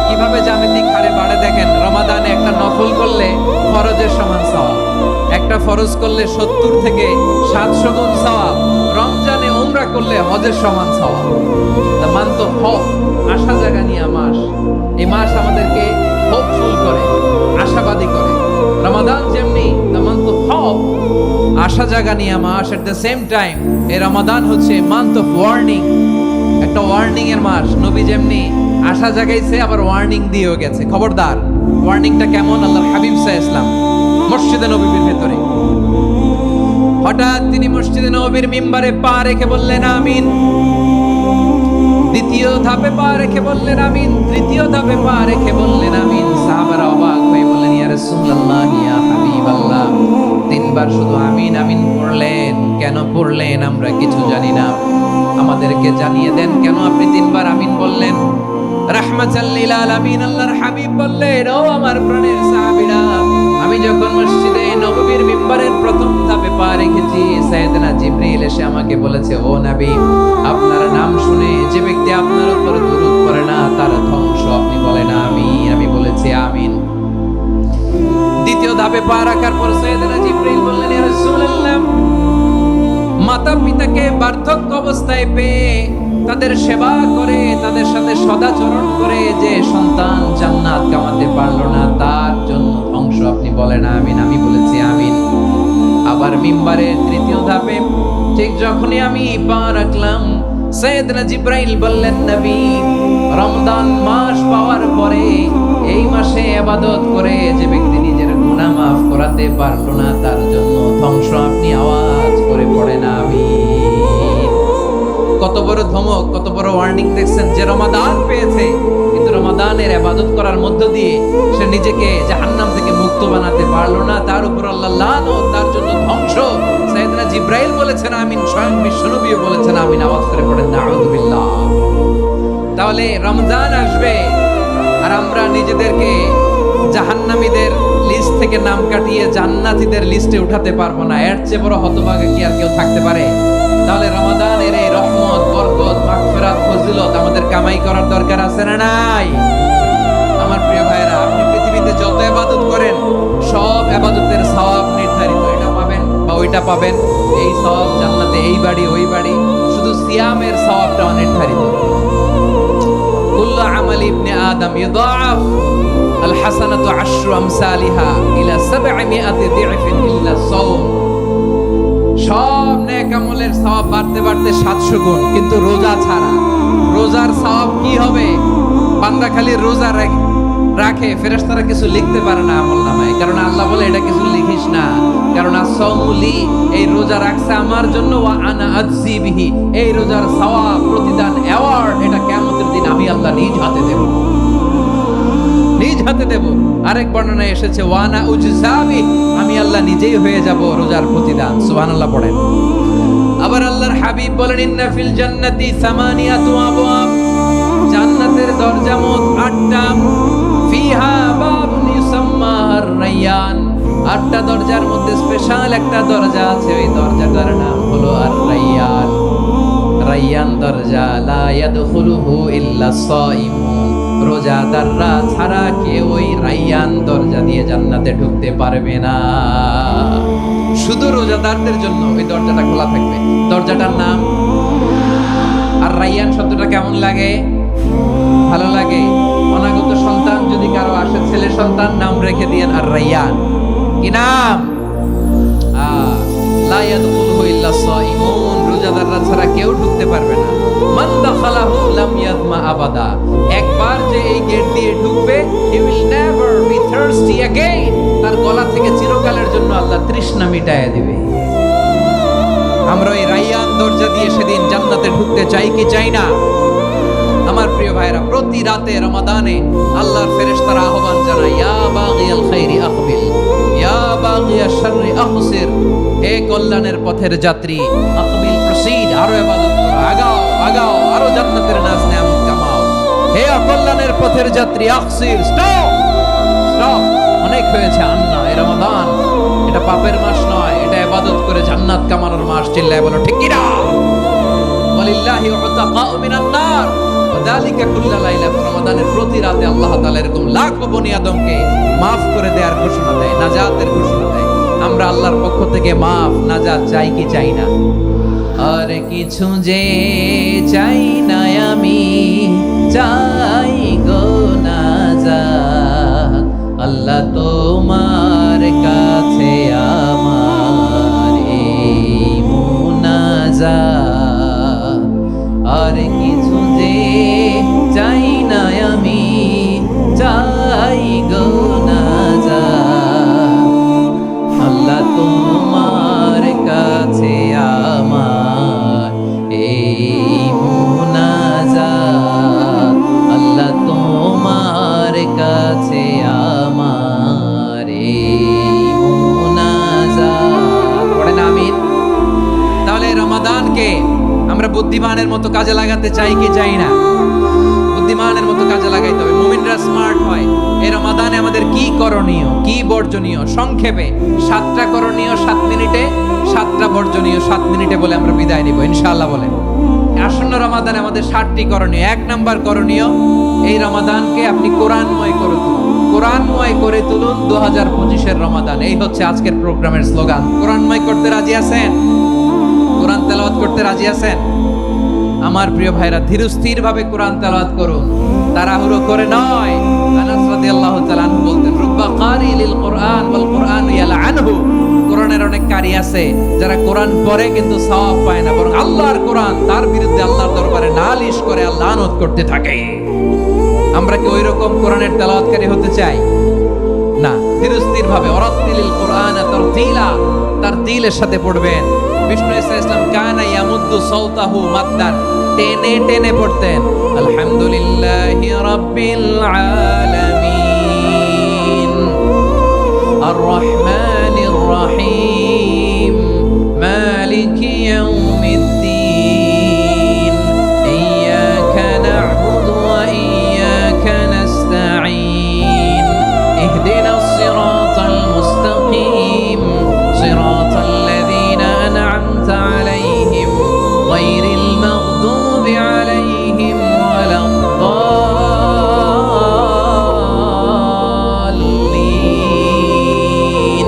কিভাবে? জ্যামিতিক হারে বাড়ে। দেখেন, রমাদানে একটা নফল করলে ফরজের সমান সওয়াব, একটা ফরজ করলে 70 থেকে 700 গুণ সওয়াব। রমজানে উমরা করলে হজের সমান সওয়াব। দ্য মান্থ অফ হোপ, আশা জাগানিয়া মাস। এই মাস আমাদেরকে হোপফুল করে, আশাবাদী করে। রমাদান যেমনি দ্য মান্থ অফ হোপ, আশা জাগানিয়া মাস, এট দ্য সেম টাইম এই রমাদান হচ্ছে মান্থ অফ ওয়ার্নিং, একটা ওয়ার্নিং এর মাস। নবী যেমনি আশা জাগাইছে, আবার ওয়ার্নিং দিয়েও গেছে, খবরদার। ওয়ার্নিংটা কেমন? আল্লাহর হাবিব সাল্লাল্লাহু আলাইহি ওয়াসাল্লাম মসজিদে নববীর ভেতরে, হঠাৎ তিনি মসজিদে নববীর মিম্বারে পা রেখে বললেন আমিন। দ্বিতীয় ধাপে পা রেখে বললেন আমিন, তৃতীয় ধাপে পা রেখে বললেন আমিন। সাহাবারা অবাক হয়ে বললেন, ইয়া রাসূলুল্লাহ, ইয়া হাবিবাল্লাহ, তিনবার শুধু আমিন আমিন পড়লেন, কেন পড়লেন আমরা কিছু জানি না, আমাদেরকে জানিয়ে দেন কেন আপনি তিনবার আমিন বললেন? রাহমাতাল লিল আলামিন আল্লাহর হাবিব বললেন, ও আমার প্রাণের সাহাবীরা, আমি যখন মসজিদে নববীর মিম্বারের প্রথম ধাপে পা রেখেছি, সাইয়েদনা জিবরিল এসে আমাকে বলেছে, ও নবী, আপনার নাম শুনে যে ব্যক্তি আপনার উপর দুরূদ পড়ে না তার ধ্বংস। আপনি বলেন ধাপে পা রাখার পর সাইয়েদনা জিবরাইল বললেন, ইয়া রাসূলুল্লাহ, মাতা পিতাকে বার্ধক্য অবস্থায় পেয়ে তাদের সেবা করে, তাদের সাথে সদাচরণ করে যে সন্তান জান্নাত কামাতে পারলো না, তার জন্য ধ্বংস আপনি বলেন আমিন। আমি বলেছি আমিন। আবার মিম্বারের তৃতীয় ধাপে ঠিক যখনই আমি পা রাখলাম, সাইয়েদনা জিবরাইল বললেন, নবী, রমজান মাস পাওয়ার পরে এই মাসে ইবাদত করে যে ব্যক্তি নিজের গুনাহ মাফ করাতে পারলো না, তার জন্য ধ্বংস আপনি আওয়াজ করে পড়েন আমিন। কত বড় ধমক, কত বড় ওয়ার্নিং দেখছেন, যে রমাদান পেয়েছে কিন্তু রমাদানের ইবাদত করার মধ্য দিয়ে সে নিজেকে জাহান্নাম থেকে মুক্ত বানাতে পারলো না, তার উপর আল্লাহ লানত, তার জন্য ধ্বংস। সাইয়েদনা জিবরাইল বলেছেন আমিন, স্বয়ং বিশ্বনবীও বলেছেন আমিন। আওয়াজ করে পড়েন নাউযুবিল্লাহ। তাহলে রমজান আসবে আর আমরা নিজেদেরকে জাহান্নামীদের লিস্ট থেকে নাম কাটিয়ে জান্নাতীদের লিস্টে উঠাতে পারবো না। এর চেয়ে বড় হতভাগা কি আর কেউ থাকতে পারে? তাহলে রমাদানের এই রহমত, বরকত, মাগফিরাত, ফজিলত আমাদের কামাই করার দরকার আছে না নাই? আমার প্রিয় ভাইরা, আপনি পৃথিবীতে যত ইবাদত করেন সব ইবাদতের সওয়াব নির্ধারিত। এটা পাবেন বা ওইটা পাবেন, এই সওয়াব জান্নাতে, এই বাড়ি ওই বাড়ি। শুধু সিয়ামের সওয়াবটা অনির্ধারিত। কুল্লু আমালি ইবনে আদম ইউদাআফ আল হাসানাতু আশরু আমসালিহা ইলা 700 দি'ফিন ইল্লা সাওম। সব নেক আমলের সওয়াব বাড়তে বাড়তে 700 গুণ, কিন্তু রোজা ছাড়া। রোজার সওয়াব কি হবে? বান্দা খালি রোজা রাখে, ফেরেশতারা কিছু লিখতে পারে না আমলনামায়, কারণ আল্লাহ বলে এটা কিছু লিখিস না, কারণ as-সাওমুলি, এই রোজা রাখছে আমার জন্য, ওয়া আনা আজজি বিহি, এই রোজার সওয়াব, প্রতিদান, অ্যাওয়ার্ড এটা কিয়ামতের দিন আমি আল্লাহ নিজ হাতে দেব, নিজ হাতে দেব। আরেক বর্ণনায় এসেছে ওয়া আনা উজজাবি, আমি আল্লাহ নিজেই হয়ে যাব রোজার প্রতিদান। সুবহানাল্লাহ পড়েন। আবার আল্লাহর হাবিব বলেন, ইন্না ফিল জান্নাতি সামানিয়াতু আবওয়াব, জান্নাতের দরজা মোট 8টা। ফিহা বাবুন ইউসাম্মা আর-রায়্যান, 8টা দরজার মধ্যে স্পেশাল একটা দরজা আছে, ওই দরজাটার নাম হলো আর-রায়্যান। রায়্যান দরজা, লা ইয়াদখুলুহু ইল্লা সাইমুন, রোজাদাররা ছাড়া কেউ ওই রায়্যান দরজা দিয়ে জান্নাতে ঢুকতে পারবে না। শুধু রোজাদারদের জন্য ওই দরজাটা খোলা থাকবে। দরজাটার নাম আর রায়্যান। শব্দটা কেমন লাগে? ভালো লাগে। অনাগত সন্তান যদি কারো আসে, ছেলে সন্তান, নাম রেখে দিয়েন আর রায়্যান। কি নাম? লা ইয়াদখুলুহু ইল্লা সাইমুন, রোজাদাররা ছাড়া কেউ ঢুকতে পারবে না। মান দাখালাহু লাম ইয়াদমা আবাদা, একবার যে এই গেট দিয়ে ঢুকবে, he will never be thirsty again, তার গলা থেকে চিরকালের জন্য আল্লাহ তৃষ্ণা মিটায়ে দিবে। আমরা এই রায়্যান দরজা দিয়ে সেদিন জান্নাতে ঢুকতে চাই কি চাই না? আমার প্রিয় ভাইরা, প্রতি রাতে রমাদানে আল্লাহর ফেরেশতারা আহ্বান জানায়, ইয়া বাগিয়াল খাইরি আকবিল, ইয়া বাগিয়াশ শাররি আকসির, হে কল্যাণের পথের যাত্রী, আকবিল, প্রসিড, আরো ইবাদত করো, আগাও আগাও, আরো জান্নাতের নাজ নেয়ামত কামাও। হে অকল্যাণের পথের যাত্রী, আকসির, স্টপ স্টপ, অনেক হয়েছে। আন্না, এই রমাদান এটা পাপের মাস নয়, এটা ইবাদত করে জান্নাত কামানোর মাস। চিল্লায় বলো ঠিক কি না? ওয়ালিল্লাহি উতাকাউ মিনান নার, ওয়াদালিকা কুল্লা লাইলা। রমাদানের প্রতি রাতে আল্লাহ তাআলা এরকম লাখো বনি আদমকে maaf করে দেওয়ার ঘোষণা দেয়, নাজাতের ঘোষণা দেয়। আমরা আল্লাহর পক্ষ থেকে মাফ, নাজাত চাই কি চাই না? আর কিছু যে চাই না আমি, চাই গো নাজাত, আল্লাহ তোমার কাছে আমার এই মুনাজাত। আর কিছু যে চাই না আমি, চাই গো নাজাত, আল্লাহ তোমার কাছে আমার এই মুনাজাত, আল্লাহ তোমার কাছে আমার এই মুনাজাত। পড়েন আমিন। তাহলে রমাদানকে আমরা বুদ্ধিমানের মতো কাজে লাগাতে চাই কি চাই না? বুদ্ধিমানের মতো কাজে লাগাইতে হবে। মুমিনরা স্মার্ট হয়। এই রমাদানে আমাদের কি করণীয়, কি বর্জনীয়? সংক্ষেপে 7টা করণীয় 7 মিনিটে, 7টা বর্জনীয় 7 মিনিটে বলে আমরা বিদায় নিব ইনশাআল্লাহ। বলেন, আসন্ন রমাদানে আমাদের 7টি করণীয়। 1 নাম্বার করণীয়, এই রমাদানকে আপনি কোরআনময় করে তুলুন। কোরআনময় করে তুলুন 2025-এর রমাদান। এই হচ্ছে আজকের প্রোগ্রামের স্লোগান। কোরআনময় করতে রাজি আছেন? কোরআন তেলাওয়াত করতে রাজি আছেন? আমার প্রিয় ভাইরা, ধীরস্থির ভাবে কোরআন তেলাওয়াত করুন, তাড়াহুড়ো করে নয়। আনাস রাদিয়াল্লাহু তাআলা আনহু বলতেন, রুব্বা কারি লিল কোরআন ওয়াল কোরআন ইয়ালআনহু। কোরআনের অনেক কারি আছে যারা কোরআন পড়ে কিন্তু সওয়াব পায় না, বরং আল্লাহর কোরআন তার বিরুদ্ধে আল্লাহর দরবারে নালিশ করে আল্লাহ লানত করতে থাকে। আমরা কি ওই রকম কোরআনের তেলাওয়াতকারী হতে চাই? না। ধীরস্থির ভাবে ওয়ারাত্তিলিল কোরআন তারতিলা, তারতিলের সাথে পড়বেন। বিষ্ণু ইসলাম কানা ইয়ামুদ্দু সাওতাহু মাদ্দান, টেনে টেনে পড়তেন। আলহামদুলিল্লাহি রাব্বিল আলামিন আর রহমানির রহিম মালিকি ইয়াউমিদ্দিন ইয়্যাকা না'বুদু ওয়া ইয়্যাকা নাস্তাঈন ইহদিনাস সিরাতাল মুস্তাকিম সিরাতাল লাযীনা আন'আমতা আলাইহিম গায়রিল মাগদুবি আলাইহিম ওয়ালাদ-দাল্লিন।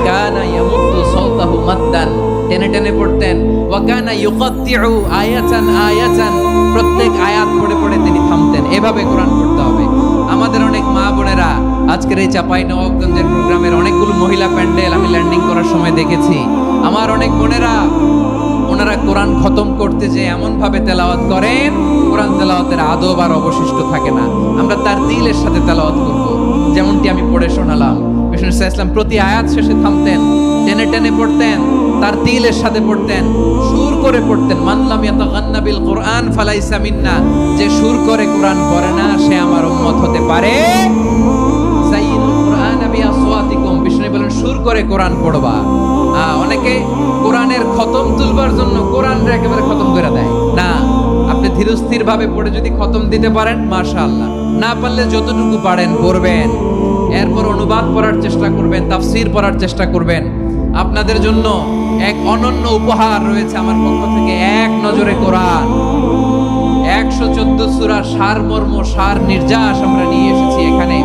কানা ইয়ামুদ্দু সাওতাহু মাদ্দান, টেনে টেনে পড়তেন। ওয়া কানা ইউকাত্তিউ আয়াতান আয়াতান, প্রত্যেক আয়াত পড়ে পড়ে তিনি থামতেন। এভাবে কোরআন পড়তে হবে। আমাদের অনেক মা বোনেরা আজকের এই চাঁপাইনবাবগঞ্জের প্রোগ্রামের অনেকগুলো মহিলা প্যান্ডেল আমি ল্যান্ডিং করার সময় দেখেছি। আমার অনেক বোনেরা, ওনারা কোরআন খতম করতে যে এমন ভাবে তেলাওয়াত করেন, কোরআন তেলাওয়াতের আদব আর অবশিষ্ট থাকে না। আমরা তার দিলের সাথে তেলাওয়াত করব, যেমনটি আমি পড়ে শোনালাম। বিষ্ণু ইসলাম প্রতি আয়াত শেষে থামতেন, টেনে টেনে পড়তেন, তার দিলের সাথে পড়তেন, সুর করে পড়তেন। মান লাম ইয়াতাগান্না বিল কোরআন ফালাইসা মিন্না, যে সুর করে কোরআন পড়ে না সে আমার উম্মত হতে পারে। যাইনুল কোরআন বিআসওয়াতিকুম, বিষ্ণু বলেন সুর করে কোরআন পড়বা। অনেকে কোরআনের খতম তুলবার জন্য কোরআনরে একেবারে খতম করে দেয়। না, আপনি ধীরস্থির ভাবে পড়ে যদি খতম দিতে পারেন মাশাআল্লাহ, না পারলে যতটুকু পারেন পড়বেন। এরপর অনুবাদ পড়ার চেষ্টা করবেন, তাফসীর পড়ার চেষ্টা করবেন। আপনাদের জন্য এক অনন্য উপহার রয়েছে আমার পক্ষ থেকে, এক নজরে কোরআন। 114 সূরার সারমর্ম, সার নির্যাস আমরা নিয়ে এসেছি এখানে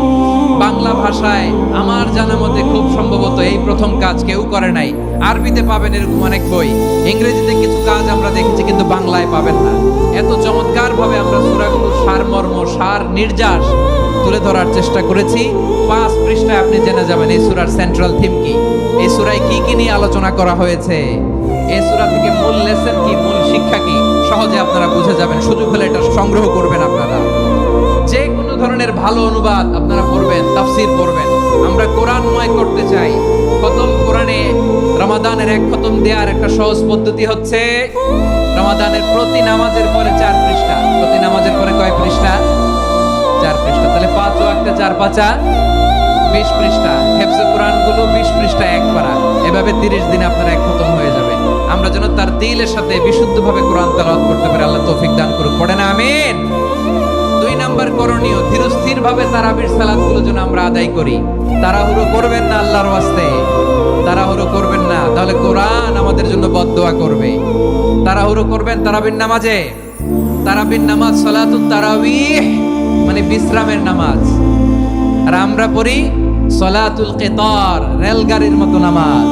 বাংলা ভাষায়। আমার জানা মতে খুব সম্ভবত এই প্রথম কাজ কেউ করে নাই। আরবিতে পাবেন এরকম অনেক বই, ইংরেজিতে কিছু কাজ আমরা দেখেছি, কিন্তু বাংলায় পাবেন না। এত চমৎকার ভাবে আমরা সূরাগুলোর সারমর্ম, সার নির্যাস তুলে ধরার চেষ্টা করেছি। 5 পৃষ্ঠায় আপনি জেনে যাবেন এই সূরার সেন্ট্রাল থিম কি, এই সূরায় কি কি নিয়ে আলোচনা করা হয়েছে, এই সূরা থেকে মূল লেসন কি, মূল শিক্ষা কি, সহজে আপনারা বুঝে যাবেন। সুযোগ হলে এটা সংগ্রহ করবেন আপনারা। যে কোনো ধরনের ভালো অনুবাদ আপনারা পড়বেন, তাফসীর পড়বেন। আমরা কোরআনময় করতে চাই। খতম কোরআনে রমাদানের এক খতম দেওয়ার একটা সহজ পদ্ধতি হচ্ছে রমাদানের প্রতি নামাজের পরে 4 পৃষ্ঠা। প্রতি নামাজের পরে কয় পৃষ্ঠা? 4 পৃষ্ঠা। তাহলে 5 ওয়াক্তে 4 পাঁচা 20 পৃষ্ঠা। হেফজে কোরআনগুলো 20 পৃষ্ঠা এক পারা। এভাবে 30 দিনে আপনার এক খতম হয়ে যাবে। আমরা যেন তার দিলের সাথে বিশুদ্ধভাবে কোরআন তেলাওয়াত করতে পারি। আল্লাহ তৌফিক দান করুক। পড়েন আমিন। 2 নাম্বার করণীয়, ধীরস্থির ভাবে তারাবির সালাতগুলো যেন আমরা আদায় করি। তাড়াহুড়ো করবেন না আল্লাহর ওয়াস্তে, তাড়াহুড়ো করবেন না, তাহলে কোরআন আমাদের জন্য বদদোয়া করবে। তাড়াহুড়ো করবেন তারাবির নামাজে। তারাবির নামাজ সালাতুত তারাবিহ মানে বিশ্রামের নামাজ। আর আমরা পড়ি সালাতুল কিতার, রেলগাড়ির মতো নামাজ।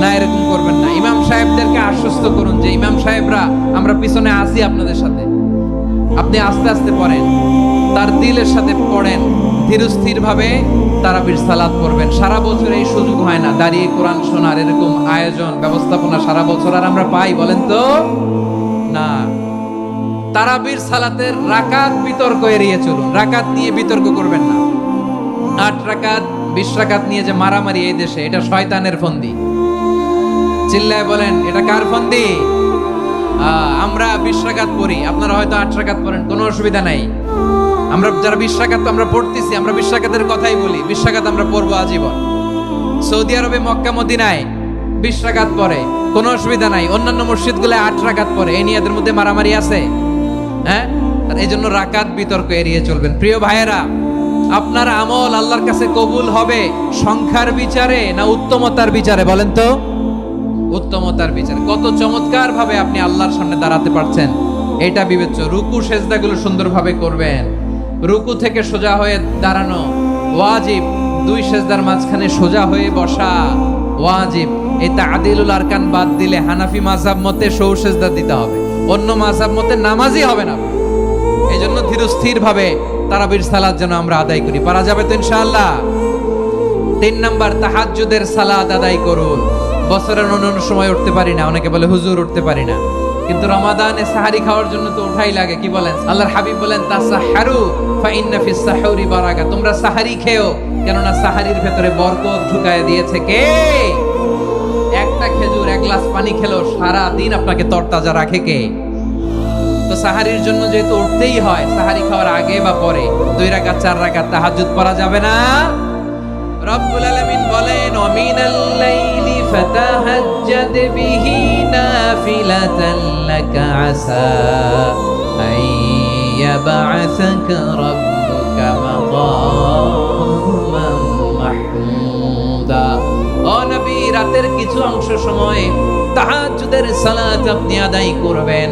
না, এরকম করবেন না। ইমাম সাহেবদেরকে আশ্বস্ত করুন যে ইমাম সাহেবরা আমরা পিছনে আসি আপনাদের সাথে, আপনি আস্তে আস্তে পড়েন, তার দিলের সাথে পড়েন, ধীরস্থির ভাবে তারাবির সালাত পড়বেন। সারা বছর এই সুযোগ হয় না দাঁড়িয়ে কোরআন শোনার, এরকম আয়োজন ব্যবস্থাপনা সারা বছর আর আমরা পাই বলেন তো? না। তারাবির সালাতের রাকাত বিতর্ক এড়িয়ে চলুন। রাকাত নিয়ে বিতর্ক করবেন না। 8 রাকাত 20 রাকাত নিয়ে যে মারামারি এই দেশে, এটা শয়তানের ফন্দি। চিল্লায় বলেন এটা কার ফন্দি? আমরা 20 রাকাত পড়ি, আপনারা হয়তো 8 রাকাত পড়েন, কোনো অসুবিধা নাই। আমরা যারা 20 রাকাত আমরা পড়তেছি, আমরা 20 রাকাতের কথাই বলি। 20 রাকাত আমরা পড়বো আজীবন। সৌদি আরবে মক্কা মদিনায় 20 রাকাত পড়ে, কোনো অসুবিধা নাই। অন্যান্য মসজিদগুলো 8 রাকাত পড়ে। এই নিয়ে এদের মধ্যে মারামারি আছে? হ্যাঁ, এই জন্য রাকাত বিতর্ক এড়িয়ে চলবেন। প্রিয় ভাইয়েরা, আপনার আমল আল্লাহর কাছে কবুল হবে সংখ্যার বিচারে না উত্তমতার বিচারে? বলেন তো। উত্তমতার বিচারে। কত চমৎকার ভাবে আপনি আল্লাহর সামনে দাঁড়াতে পারছেন এটা বিবেচ্য। রুকু সেজদাগুলো সুন্দরভাবে করবেন। রুকু থেকে সোজা হয়ে দাঁড়ানো, ওয়াজিব দুই সেজদার মাঝখানে সোজা হয়ে বসা ওয়াজিব। এই তা'দিলুল আরকান বাদ দিলে হানাফি মাযহাব মতে সৌ সেজদা দিতে হবে, অন্য মাযহাব মতে নামাজই হবে না। এই জন্য ধীরস্থির ভাবে তারাবির সালাত যেন আমরা আদায় করি। পারা যাবে তো ইনশাআল্লাহ। 3 নাম্বার, তাহাজ্জুদের সালাত আদায় করুন। বছরের অন্য সময় উঠতে পারি না, অনেকে বলে হুজুর উঠতে পারি না, কিন্তু রমাদানে সাহারি খাওয়ার জন্য তো ওঠাই লাগে। কি বলেন? আল্লাহর হাবিব বলেন তাসাহহারু ফা ইন্না ফিস সাহুরি বারাকা, তোমরা সাহারি খেও, কেননা সাহারির ভেতরে বরকত ঢুকায় দিয়েছে কে? একটা খেজুর, এক গ্লাস পানি খেলো সারা দিন আপনাকে তরতাজা রাখে কে? তো সাহারির জন্য যেহেতু উঠতেই হয়, সাহারি খাওয়ার আগে বা পরে 2 রাকাত 4 রাকাত তাহাজ্জুদ পড়া যাবে না? রব্বুল আলামিন বলেন ওয়া মিনাল লাইলি ফাতাহাজ্জাদ বিহি নাফিলাতান লাকা আসা আইয়াবআসাকা রাব্বুকা মাকামান মাহমুদা। ও নবী, রাতের কিছু অংশ সময় তাহাজ্জুদের সালাত আপনি আদায় করবেন,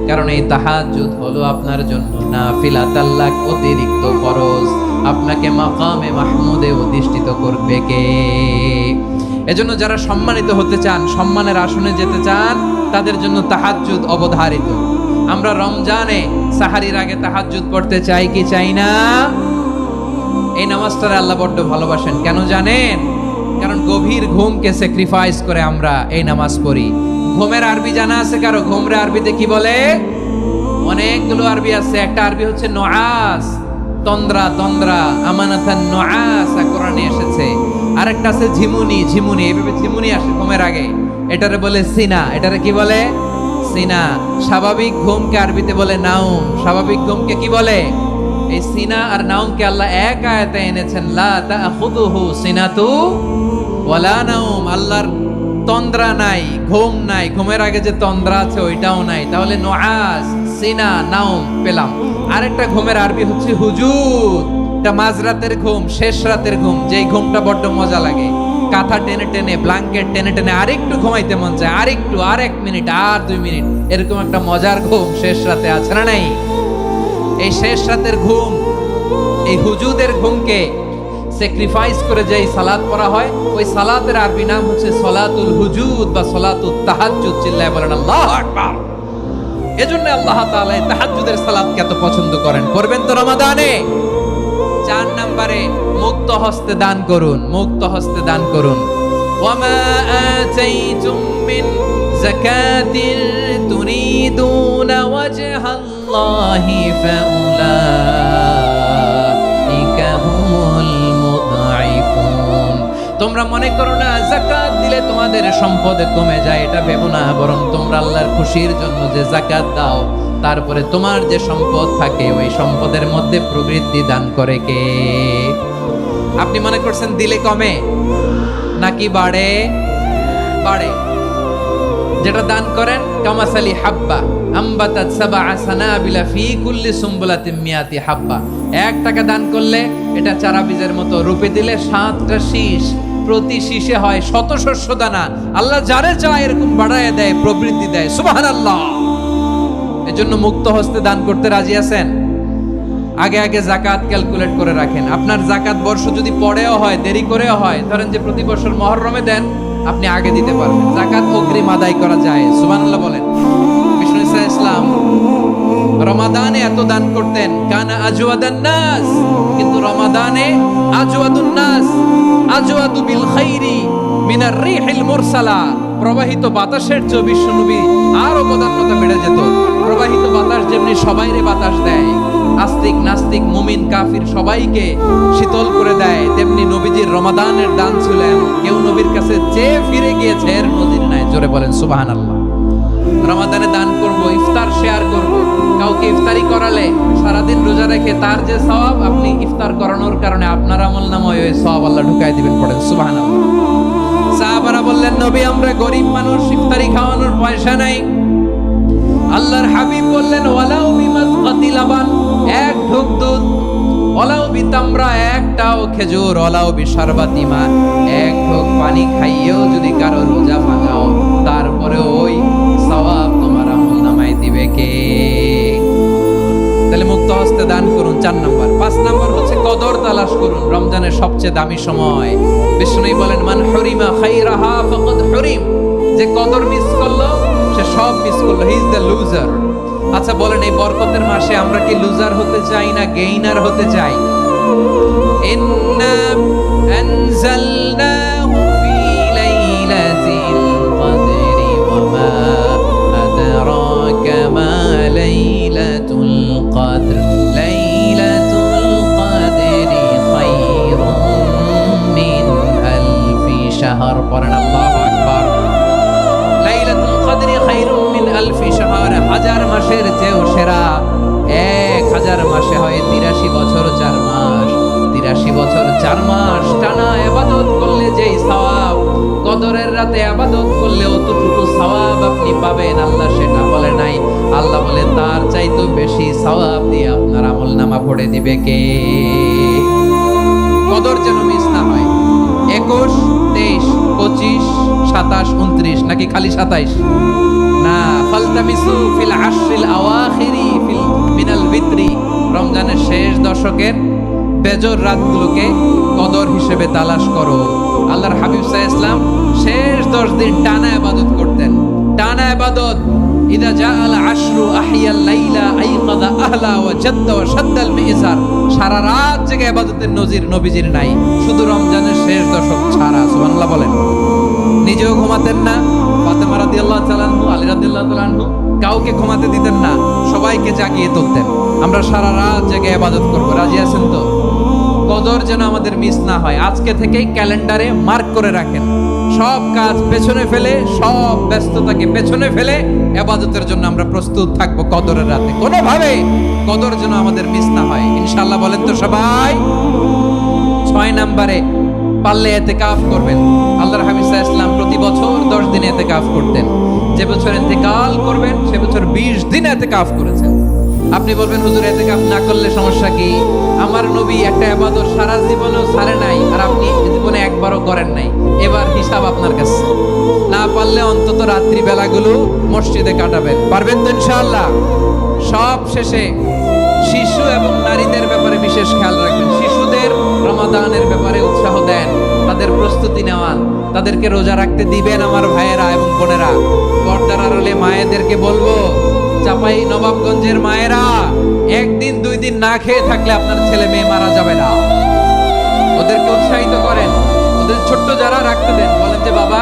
কারণ এই তাহাজ্জুদ হলো আপনার জন্য নাফিলাতাল লাক, অতিরিক্ত ফরজ। আপনাকে মাকামে মাহমুদে অধিষ্ঠিত করবে কে? এজন্য যারা সম্মানিত হতে চান, সম্মানের আসনে যেতে চান, তাদের জন্য তাহাজ্জুদ অবধারিত। আমরা রমজানে সাহারির আগে তাহাজ্জুদ পড়তে চাই কি চাই না? এই নামাজটা আল্লাহ বড্ড ভালোবাসেন। কেন জানেন? কারণ গভীর ঘুমকে স্যাক্রিফাইস করে আমরা এই নামাজ পড়ি। ঘুমের আরবি জানা আছে কারো? ঘুমরে আরবিতে কি বলে? অনেকগুলো আরবি আছে। একটা আরবি হচ্ছে নুআস, তন্দ্রা, তন্দ্রা, আমানাতান নুআস কোরআনে এসেছে। আরেকটা আছে ঝিমুনি, ঝিমুনি, এইভাবে ঝিমুনি আসে ঘুমের আগে, এটারে বলে সিনা। এটারে কি বলে? সিনা। স্বাভাবিক ঘুমকে আরবিতে বলে নাউম। স্বাভাবিক ঘুমকে কি বলে? এই সিনা আর নাউমকে আল্লাহ এক আয়াতে এনেছেন, লা তাখুযুহু সিনাতু ওয়ালা নাউম। আল্লাহর তন্দ্রা নাই, ঘুম নাই। ঘুমের আগে যে তন্দ্রা আছে ওইটাও নাই। তাহলে নুআস, সিনা, নাউম পেলাম। আরেকটা ঘুমের আরবি হচ্ছে হুজুদ। এটা মাঝরাতের ঘুম, শেষ রাতের ঘুম, যেই ঘুমটা বড্ড মজা লাগে। কাঁথা টেনে টেনে, ব্ল্যাঙ্কেট টেনে টেনে আরেকটু ঘুমাইতে মন চায়, আরেকটু, আর 1 মিনিট, আর 2 মিনিট, এরকম একটা মজার ঘুম শেষ রাতে আছে না নাই? এই শেষ রাতের ঘুম, এই হুজুদের ঘুমকে স্যাক্রিফাইস করে যেই সালাত পড়া হয়, ওই সালাতের আরবি নাম হচ্ছে সলাতুল হুজুদ বা সলাতুত তাহাজ্জুদ। চিল্লায় বলেন আল্লাহু আকবার। এজন্য আল্লাহ তাআলা এই তাহাজ্জুদের সালাতকে এত পছন্দ করেন। করবেন তো রমাদানে। 4 নম্বরে, মুক্ত হস্তে দান করুন। মুক্ত হস্তে দান করুন। ওয়ামা আতাইতুম মিন যাকাতিন তুরিদুনা ওয়াজহাল্লাহি ফাউলাইকা হুমুল মুদঈফুন। তোমরা মনে করো না যাকাত দিলে তোমাদের সম্পদ কমে যায়, এটা ভেবো না। বরং তোমরা আল্লাহর খুশির জন্য যে যাকাত দাও, তারপরে তোমার যে সম্পদ থাকে ওই সম্পদের মধ্যে প্রবৃদ্ধি দান করে কে? আপনি মনে করছেন দিলে কমে নাকি বাড়ে? বাড়ে। যেটা দান করেন, কামাসালি হাব্বা আম্বাতাত সাবআ সানাবিলা ফি কুল্লি সুম্বুলাতিন মিয়াতি হাব্বা। 1 টাকা দান করলে এটা চারা বীজের মতো, রূপে দিলে 7টা শীষ, প্রতি শীষে হয় 100 শস্য দানা। আল্লাহ যারে চায় এরকম বাড়ায় দেয়, প্রবৃদ্ধি দেয়। সুবহানাল্লাহ। এজন্য মুক্ত হস্তে দান করতে রাজি আছেন? আগে আগে যাকাত ক্যালকুলেট করে রাখেন। আপনার যাকাত বর্ষ যদি পরেও হয়, দেরি করেও হয়, ধরেন যে প্রতি বছর মুহররমে দেন, আপনি আগে দিতে পারবেন। যাকাত অগ্রিম আদায় করা যায়। সুবহানাল্লাহ বলেন। বিষ্ণু ইসলাম রমাদানে এত দান করতেন, কানা আজওয়াদান নাস, কিন্তু রমাদানে আজওয়াদুন নাস আজওয়াদু বিল খাইরি মিনার রিহিল মুরসালা। প্রবাহিত বাতাসের চেয়ে বিশ্বনবী আরো বদান্যতা বেড়ে যেত। প্রবাহিত বাতাস যেমনি সবাইরে বাতাস দেয়, আস্তিক নাস্তিক মুমিন কাফির সবাইকে শীতল করে দেয়, তেমনি নবীজির রমাদানের দান ছিলেন। কেউ নবীর কাছে চেয়ে ফিরে গিয়েছে এর নদীর নাই। জোরে বলেন সুবহানাল্লাহ। রমাদানে দান করব, ইফতার শেয়ার করব। কাউকে ইফতারি করালে সারাদিন রোজা রেখে তার যে সওয়াব, আপনি ইফতার করানোর কারণে আপনার আমলনামায় ওই সওয়াব আল্লাহ ঢুকায় দিবেন। পড়েন সুবহানাল্লাহ। সাহাবারা বললেন, নবী আমরা গরিব মানুষ, ইফতারি খাওয়ানোর পয়সা নাই। আল্লাহর হাবিব বললেন, ওয়ালাউ বিমাসকাতি লাবান, 1 ঢোক দুধ, ওয়ালাউ বিতামরা, 1টাও খেজুর, ওয়ালাউ বিশারবাতি মা, 1 ঢোক পানি খাইয়েও যদি কারো রোজা ভাঙাও, তারপরে ওই সওয়াব তোমার আমলনামায় দিবে কে? তাহলে মুক্ত হস্তে দান করুন। 4 নাম্বার। 5 নাম্বার হচ্ছে কদর তালাশ করুন, রমজানের সবচেয়ে দামি সময়। বিষ্ণু বলেন, মান হুরিমা খাইরাহা ফাকাদ হুরিম, যে কদর মিস করলো সে সব মিস করলো, হি ইজ দ্য লুজার। আচ্ছা বলেন, এই বরকতের মাসে আমরা কি লুজার হতে চাই না গেইনার হতে চাই? ইন্না আনজালনাহু ফি লাইলাতিল কদরি ওয়া মা আদরাকা মা লাইলাতুল কদর, লাইলাতুল কদরি খায়রুম মিন আলফি শাহর। পড়েন আল্লাহু আকবার। লাইলাতুল কদরি খায়রুম মিন আলফি শাহর, হাজার মাসের চেয়েও সেরা। 1000 মাসে হয় 83 বছর 4 মাস। 83 বছর 4 মাস টানা ইবাদত করলে যেই সওয়াব, কদরের রাতে ইবাদত করলে অতটুকু সওয়াব আপনি পাবেন, আল্লাহ সেটা বলে নাই। আল্লাহ বলে তার চাইতে বেশি সওয়াব দিয়ে আপনার আমলনামা ভরে দিবে কে? কদর যেন মিস না হয়। 21, 23, 25, 27, 29 নাকি খালি 27? না, ফালতামিসু ফিল আশরিল আওয়াখিরি ফিল মিনাল ভিতরি, রমজানের শেষ দশকের বেজর রাতগুলোকে কদর হিসেবে তালাশ করো। আল্লাহর হাবিব সাল্লাল্লাহু আলাইহি ওয়াসাল্লাম শেষ 10 দিন টানা ইবাদত করতেন, টানা ইবাদত। ইদা জাআল আশরু আহিয়াল লাইলা আইকাদা আহলা ওয়া জাদ্দা ওয়া শাদ্দাল মিজার, সারা রাত জেগে ইবাদতের নজির নবীজির নাই, শুধু রমজানের শেষ দশক ছাড়া। সুবহানাল্লাহ বলেন। নিজেও ঘুমাতেন না, ফাতেমা রাদিয়াল্লাহু তাআলা আনহু, আলী রাদিয়াল্লাহু তাআলা আনহু কাউকে ঘুমাতে দিতেন না, সবাইকে জাগিয়ে তুলতেন। আমরা সারা রাত জেগে ইবাদত করব, রাজি আছেন তো? কদর যেন আমাদের মিস না হয়। আজকে থেকেই ক্যালেন্ডারে মার্ক করে রাখেন, সব কাজ পেছনে ফেলে, সব ব্যস্ততাকে পেছনে ফেলে ইবাদতের জন্য আমরা প্রস্তুত থাকবো কদরের রাতে। কোনোভাবে কদর যেন আমাদের মিস না হয়, ইনশাআল্লাহ। বলেন তো সবাই। 6 নম্বরে পারলে ইতিকাফ করবেন। আল্লাহর হাবিব সাল্লাল্লাহু আলাইহি ওয়াসাল্লাম প্রতি বছর 10 দিন ইতিকাফ করতেন। যে বছর ইন্তেকাল করবেন সে বছর 20 দিন ইতিকাফ করেছেন। আপনি বলবেন, হুজুর ইতিকাফ না করলে সমস্যা কি? আমার নবী একটা ইবাদত সারা জীবনেও ছাড়ে নাই, আর আপনি জীবনে একবারও করেন নাই। এবার হিসাব আপনার কাছে। না পারলে অন্তত রাত্রি বেলাগুলো মসজিদে কাটাবেন। পারবেন তো ইনশাআল্লাহ? সব শেষে শিশু এবং নারীদের ব্যাপারে বিশেষ খেয়াল রাখবেন। শিশুদের রমাদানের ব্যাপারে উৎসাহ দেন, তাদের প্রস্তুতি নেওয়ান, তাদেরকে রোজা রাখতে দিবেন। আমার ভাইয়েরা এবং বোনেরা, পর্দার আড়ালে মায়েদেরকে বলবো, চাপাই নবাবগঞ্জের মায়েরা, 1 দিন 2 দিন না খেয়ে থাকলে আপনার ছেলে মেয়ে মারা যাবে না। ওদেরকে উৎসাহিত করেন, ওদের ছোট্ট যারা রাখতে দেন, বলেন যে বাবা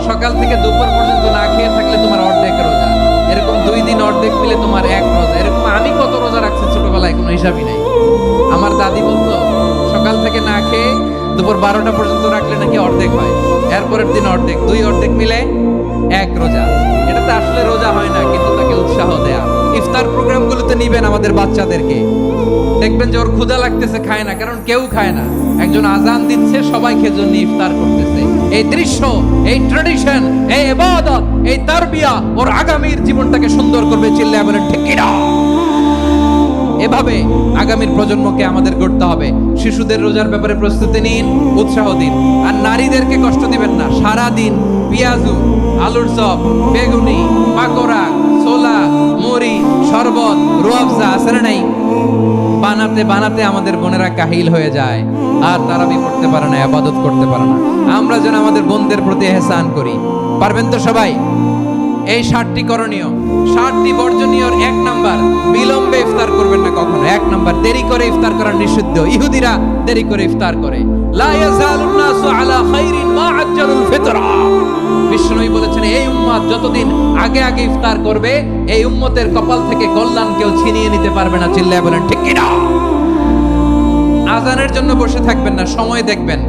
সকাল থেকে দুপুর পর্যন্ত না খেয়ে থাকলে তোমার অর্ধেক রোজা, এরকম 2 দিন অর্ধেক মিলে তোমার 1 রোজা। এরকম আমি কত রোজা রাখছি ছোটবেলায়, কোনো হিসাবই নাই। আমার দাদি বলতো সকাল থেকে না খেয়ে দুপুর 12টা পর্যন্ত রাখলে নাকি অর্ধেক হয়, এরপরের দিন অর্ধেক, 2 অর্ধেক মিলে 1 রোজা। এটা তো আসলে রোজা হয় না, কিন্তু তাকে উৎসাহ দেয়া। ইফতার প্রোগ্রামগুলোতে নিবেন আমাদের বাচ্চাদেরকে, দেখবেন যে ওর ক্ষুধা লাগতেছে, খায় না, কারণ কেউ খায় না। একজন আজান দিচ্ছে, সবাই খেজুর নিয়ে ইফতার করতেছে। এই দৃশ্য, এই ট্র্যাডিশন, এই ইবাদত, এই তারবিয়া ওর আগামীর জীবনটাকে সুন্দর করবে। চিল্লায় বলেন ঠিক কি না? এভাবে আগামীর প্রজন্মকে আমাদের গড়তে হবে। শিশুদের রোজার ব্যাপারে প্রস্তুতি নিন, উৎসাহ দিন। আর নারীদেরকে কষ্ট দিবেন না। সারা দিন পেঁয়াজু, আলুর চপ, বেগুনি, পাকোড়া, ছোলা, মুড়ি, শরবত, রুয়াবজা আছে না নাই, বানাতে বানাতে আমাদের বোনেরা কাহিল হয়ে যায়, আর তারাবি পড়তে পারে না, ইবাদত করতে পারে না। আমরা যেন আমাদের বোনদের প্রতি ইহসান করি। পারবেন তো সবাই? এই 7টি করণীয়, 7টি বর্জনীয়র 1 নাম্বার, বিলম্বে ইফতার করবেন না কখনো। 1 নাম্বার, দেরি করে ইফতার করা নিষিদ্ধ। ইহুদিরা দেরি করে ইফতার করে। লা ইয়াজালুন নাসু আলা খাইরিন মা আজ্জালুল ফিতরা। বিষ্ণুই বলেছেন, এই উম্মত যতদিন আগে আগে ইফতার করবে, এই উম্মতের কপাল থেকে কল্যাণ কেউ ছিনিয়ে নিতে পারবে না। চিল্লায় বলেন ঠিক কি না? আজানের জন্য বসে থাকবেন না, সময় দেখবেন।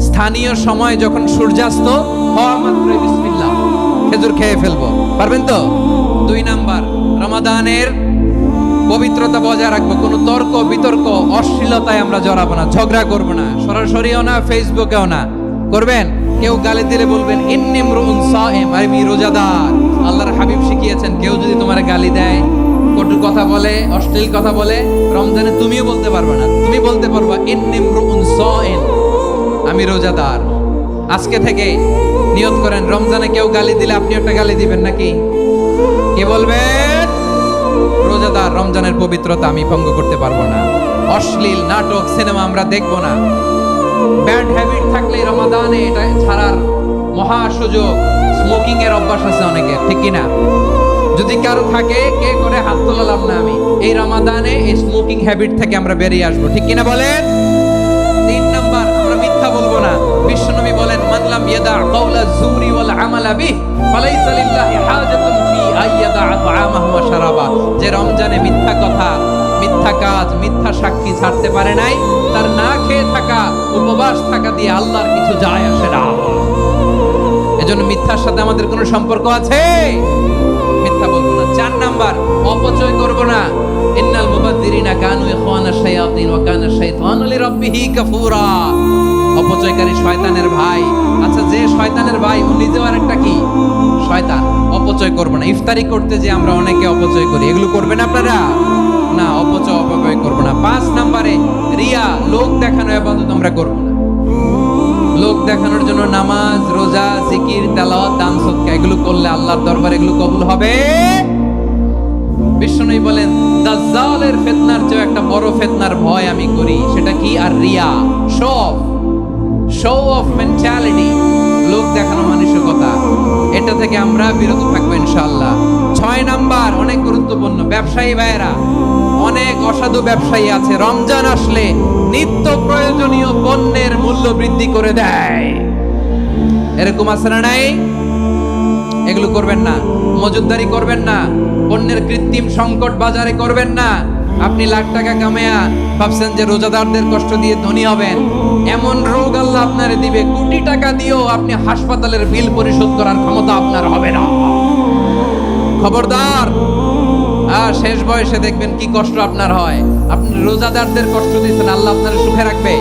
স্থানীয় সময় যখন সূর্যাস্ত হওয়া মাত্রই বিসমিল্লাহ, খেজুর খেয়ে ফেলবো। পারবেন তো? 2 নাম্বার, রমাদানের পবিত্রতা বজায় রাখবো। কোনো তর্ক বিতর্ক অশ্লীলতায় আমরা জড়াবো না, ঝগড়া করবো না, সরাসরিও না, ফেসবুকেও না। করবেন কেউ গালি দিলে বলবেন ইন্নী ইমরুউন সাইম, আমি রোজাদার। আল্লাহর হাবিব শিখিয়েছেন, কেউ যদি তোমার গালি দেয়, কটু কথা বলে, অশ্লীল কথা বলে, রমজানে তুমিও বলতে পারবে না। তুমি বলতে পারবা ইন্নী ইমরুউন সাইম, আমি রোজাদার। আজকে থেকে নিয়ত করেন, রমজানে কেউ গালি দিলে আপনি একটা গালি দিবেন নাকি? কি বলবেন? রোজাদার, রমজানের পবিত্রতা আমি ভঙ্গ করতে পারবো না। অশ্লীল নাটক সিনেমা আমরা দেখব না। ব্যাড হ্যাবিট থাকলে রমাদানে এটা ছাড়ার মহা সুযোগ। স্মোকিং এর অভ্যাস আছে অনেকের, ঠিক কিনা? যদি কারো থাকে, কে করে হাত তোলালাম না আমি, এই রমাদানে এই স্মোকিং হ্যাবিট থেকে আমরা বেরিয়ে আসবো, ঠিক কিনা বলেন? 3 নাম্বার, আমরা মিথ্যা বলবো না। বিশ্বনবী বলেন, মান লাম ইয়াদা কাওলা যুরি ওয়াল আমালা বিহি ফালাইসা লিল্লাহি হাজাতুন ফি আইয়াদা তাআমাহু ওয়া শারাবা। যে রমজানে মিথ্যা কথা, মিথ্যা কাজ, মিথ্যা সাক্ষী ছাড়তে পারে নাই, তার না খেয়ে থাকা, উপবাস থাকা দিয়ে আল্লাহর কিছু যায় আসে না। এজন্য মিথ্যার সাথে আমাদের কোনো সম্পর্ক আছে? মিথ্যা বলবো না। 4 নাম্বার, অপচয় করব না। ইন্নাল মুবাযযিরিনা কানু ইখওয়ানাশ শায়াতিন ওয়া কানা শাইতানু লিরাব্বিহি কাফুরা। অপচয়কারী শয়তানের ভাই। আচ্ছা, যে শয়তানের ভাই ও নিজেও আরেকটা কি? শয়তান। অপচয় করব না। ইফতারি করতে যে আমরা অনেকে অপচয় করি, এগুলো করবেন আপনারা? না, অপচয় করব না। 5 নম্বরে রিয়া, লোক দেখানো ইবাদত আমরা করব না। লোক দেখানোর জন্য নামাজ, রোজা, জিকির, তেলাওয়াত, দান, সদকা এগুলো করলে আল্লাহর দরবারে এগুলো কবুল হবে? বিশ্বনবী বলেন, দাজ্জালের ফিতনার চেয়ে একটা বড় ফিতনার ভয় আমি করি, সেটা কি? আর রিয়া, শো অফ মেন্টালিটি, লোক দেখানো মানসিকতা। এটা থেকে আমরা বিরত থাকবো ইনশাআল্লাহ। 6 নাম্বার, অনেক গুরুত্বপূর্ণ, ব্যবসায়ী ভাইয়েরা। অনেক অসাধু ব্যবসায়ী আছে, রমজান আসলে নিত্য প্রয়োজনীয় পণ্যের মূল্য বৃদ্ধি করে দেয়। এরকম আছে না নাই? এগুলো করবেন না। মজুদদারি করবেন না। পণ্যের কৃত্রিম সংকট বাজারে করবেন না। আপনি লাখ টাকা কামায়া ভাবছেন যে রোজাদারদের কষ্ট দিয়ে ধনী হবেন, এমন রোগ আল্লাহ আপনারে দিবে, কোটি টাকা দিয়েও আপনি হাসপাতালের বিল পরিশোধ করার ক্ষমতা আপনার হবে না। খবরদার। আর শেষ বয়সে দেখবেন কি কষ্ট আপনার হয়। আপনি রোজাদারদের কষ্ট দিচ্ছেন, আল্লাহ আপনার সুখে রাখবে?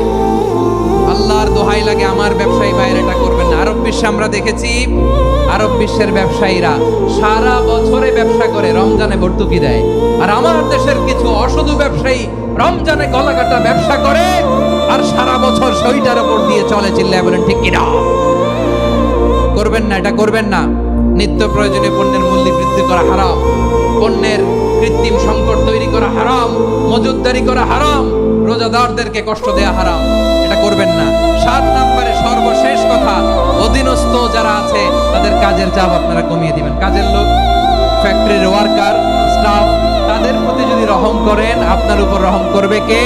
আল্লাহর দোহাই লাগে, আমার ব্যবসায়ী ভাইয়ের এটা করবেন না। আরব বিশ্বে আমরা দেখেছি, আরব বিশ্বের ব্যবসায়ীরা সারা বছরে ব্যবসা করে, রমজানে ভর্তুকি দেয়। আর আমার দেশের কিছু অসাধু ব্যবসায়ী রমজানে গলাকাটা ব্যবসা করে আর সারা বছর শরীরের উপর দিয়ে চলে। চিল্লায় বলেন ঠিক কিনা? করবেন না, এটা করবেন না। নিত্য প্রয়োজনীয় পণ্যের মূল্য বৃদ্ধি করা হারাম, পণ্যের কৃত্রিম সংকট তৈরি করা হারাম, মজুদদারি করা হারাম, রোজাদারদেরকে কষ্ট দেয়া হারাম, এটা করবেন না। 7 নম্বরে সর্বশেষ কথা, অধীনস্থ যারা আছে তাদের কাজের চাপ আপনারা কমিয়ে দিবেন। কাজের লোক, ফ্যাক্টরির ওয়ার্কার, স্টাফ, তাদের প্রতি যদি রহম করেন, আপনার উপর রহম করবে কে?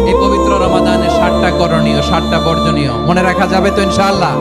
এই পবিত্র রমাদানে 7টা করণীয়, 7টা বর্জনীয় মনে রাখা যাবে তো ইনশাআল্লাহ?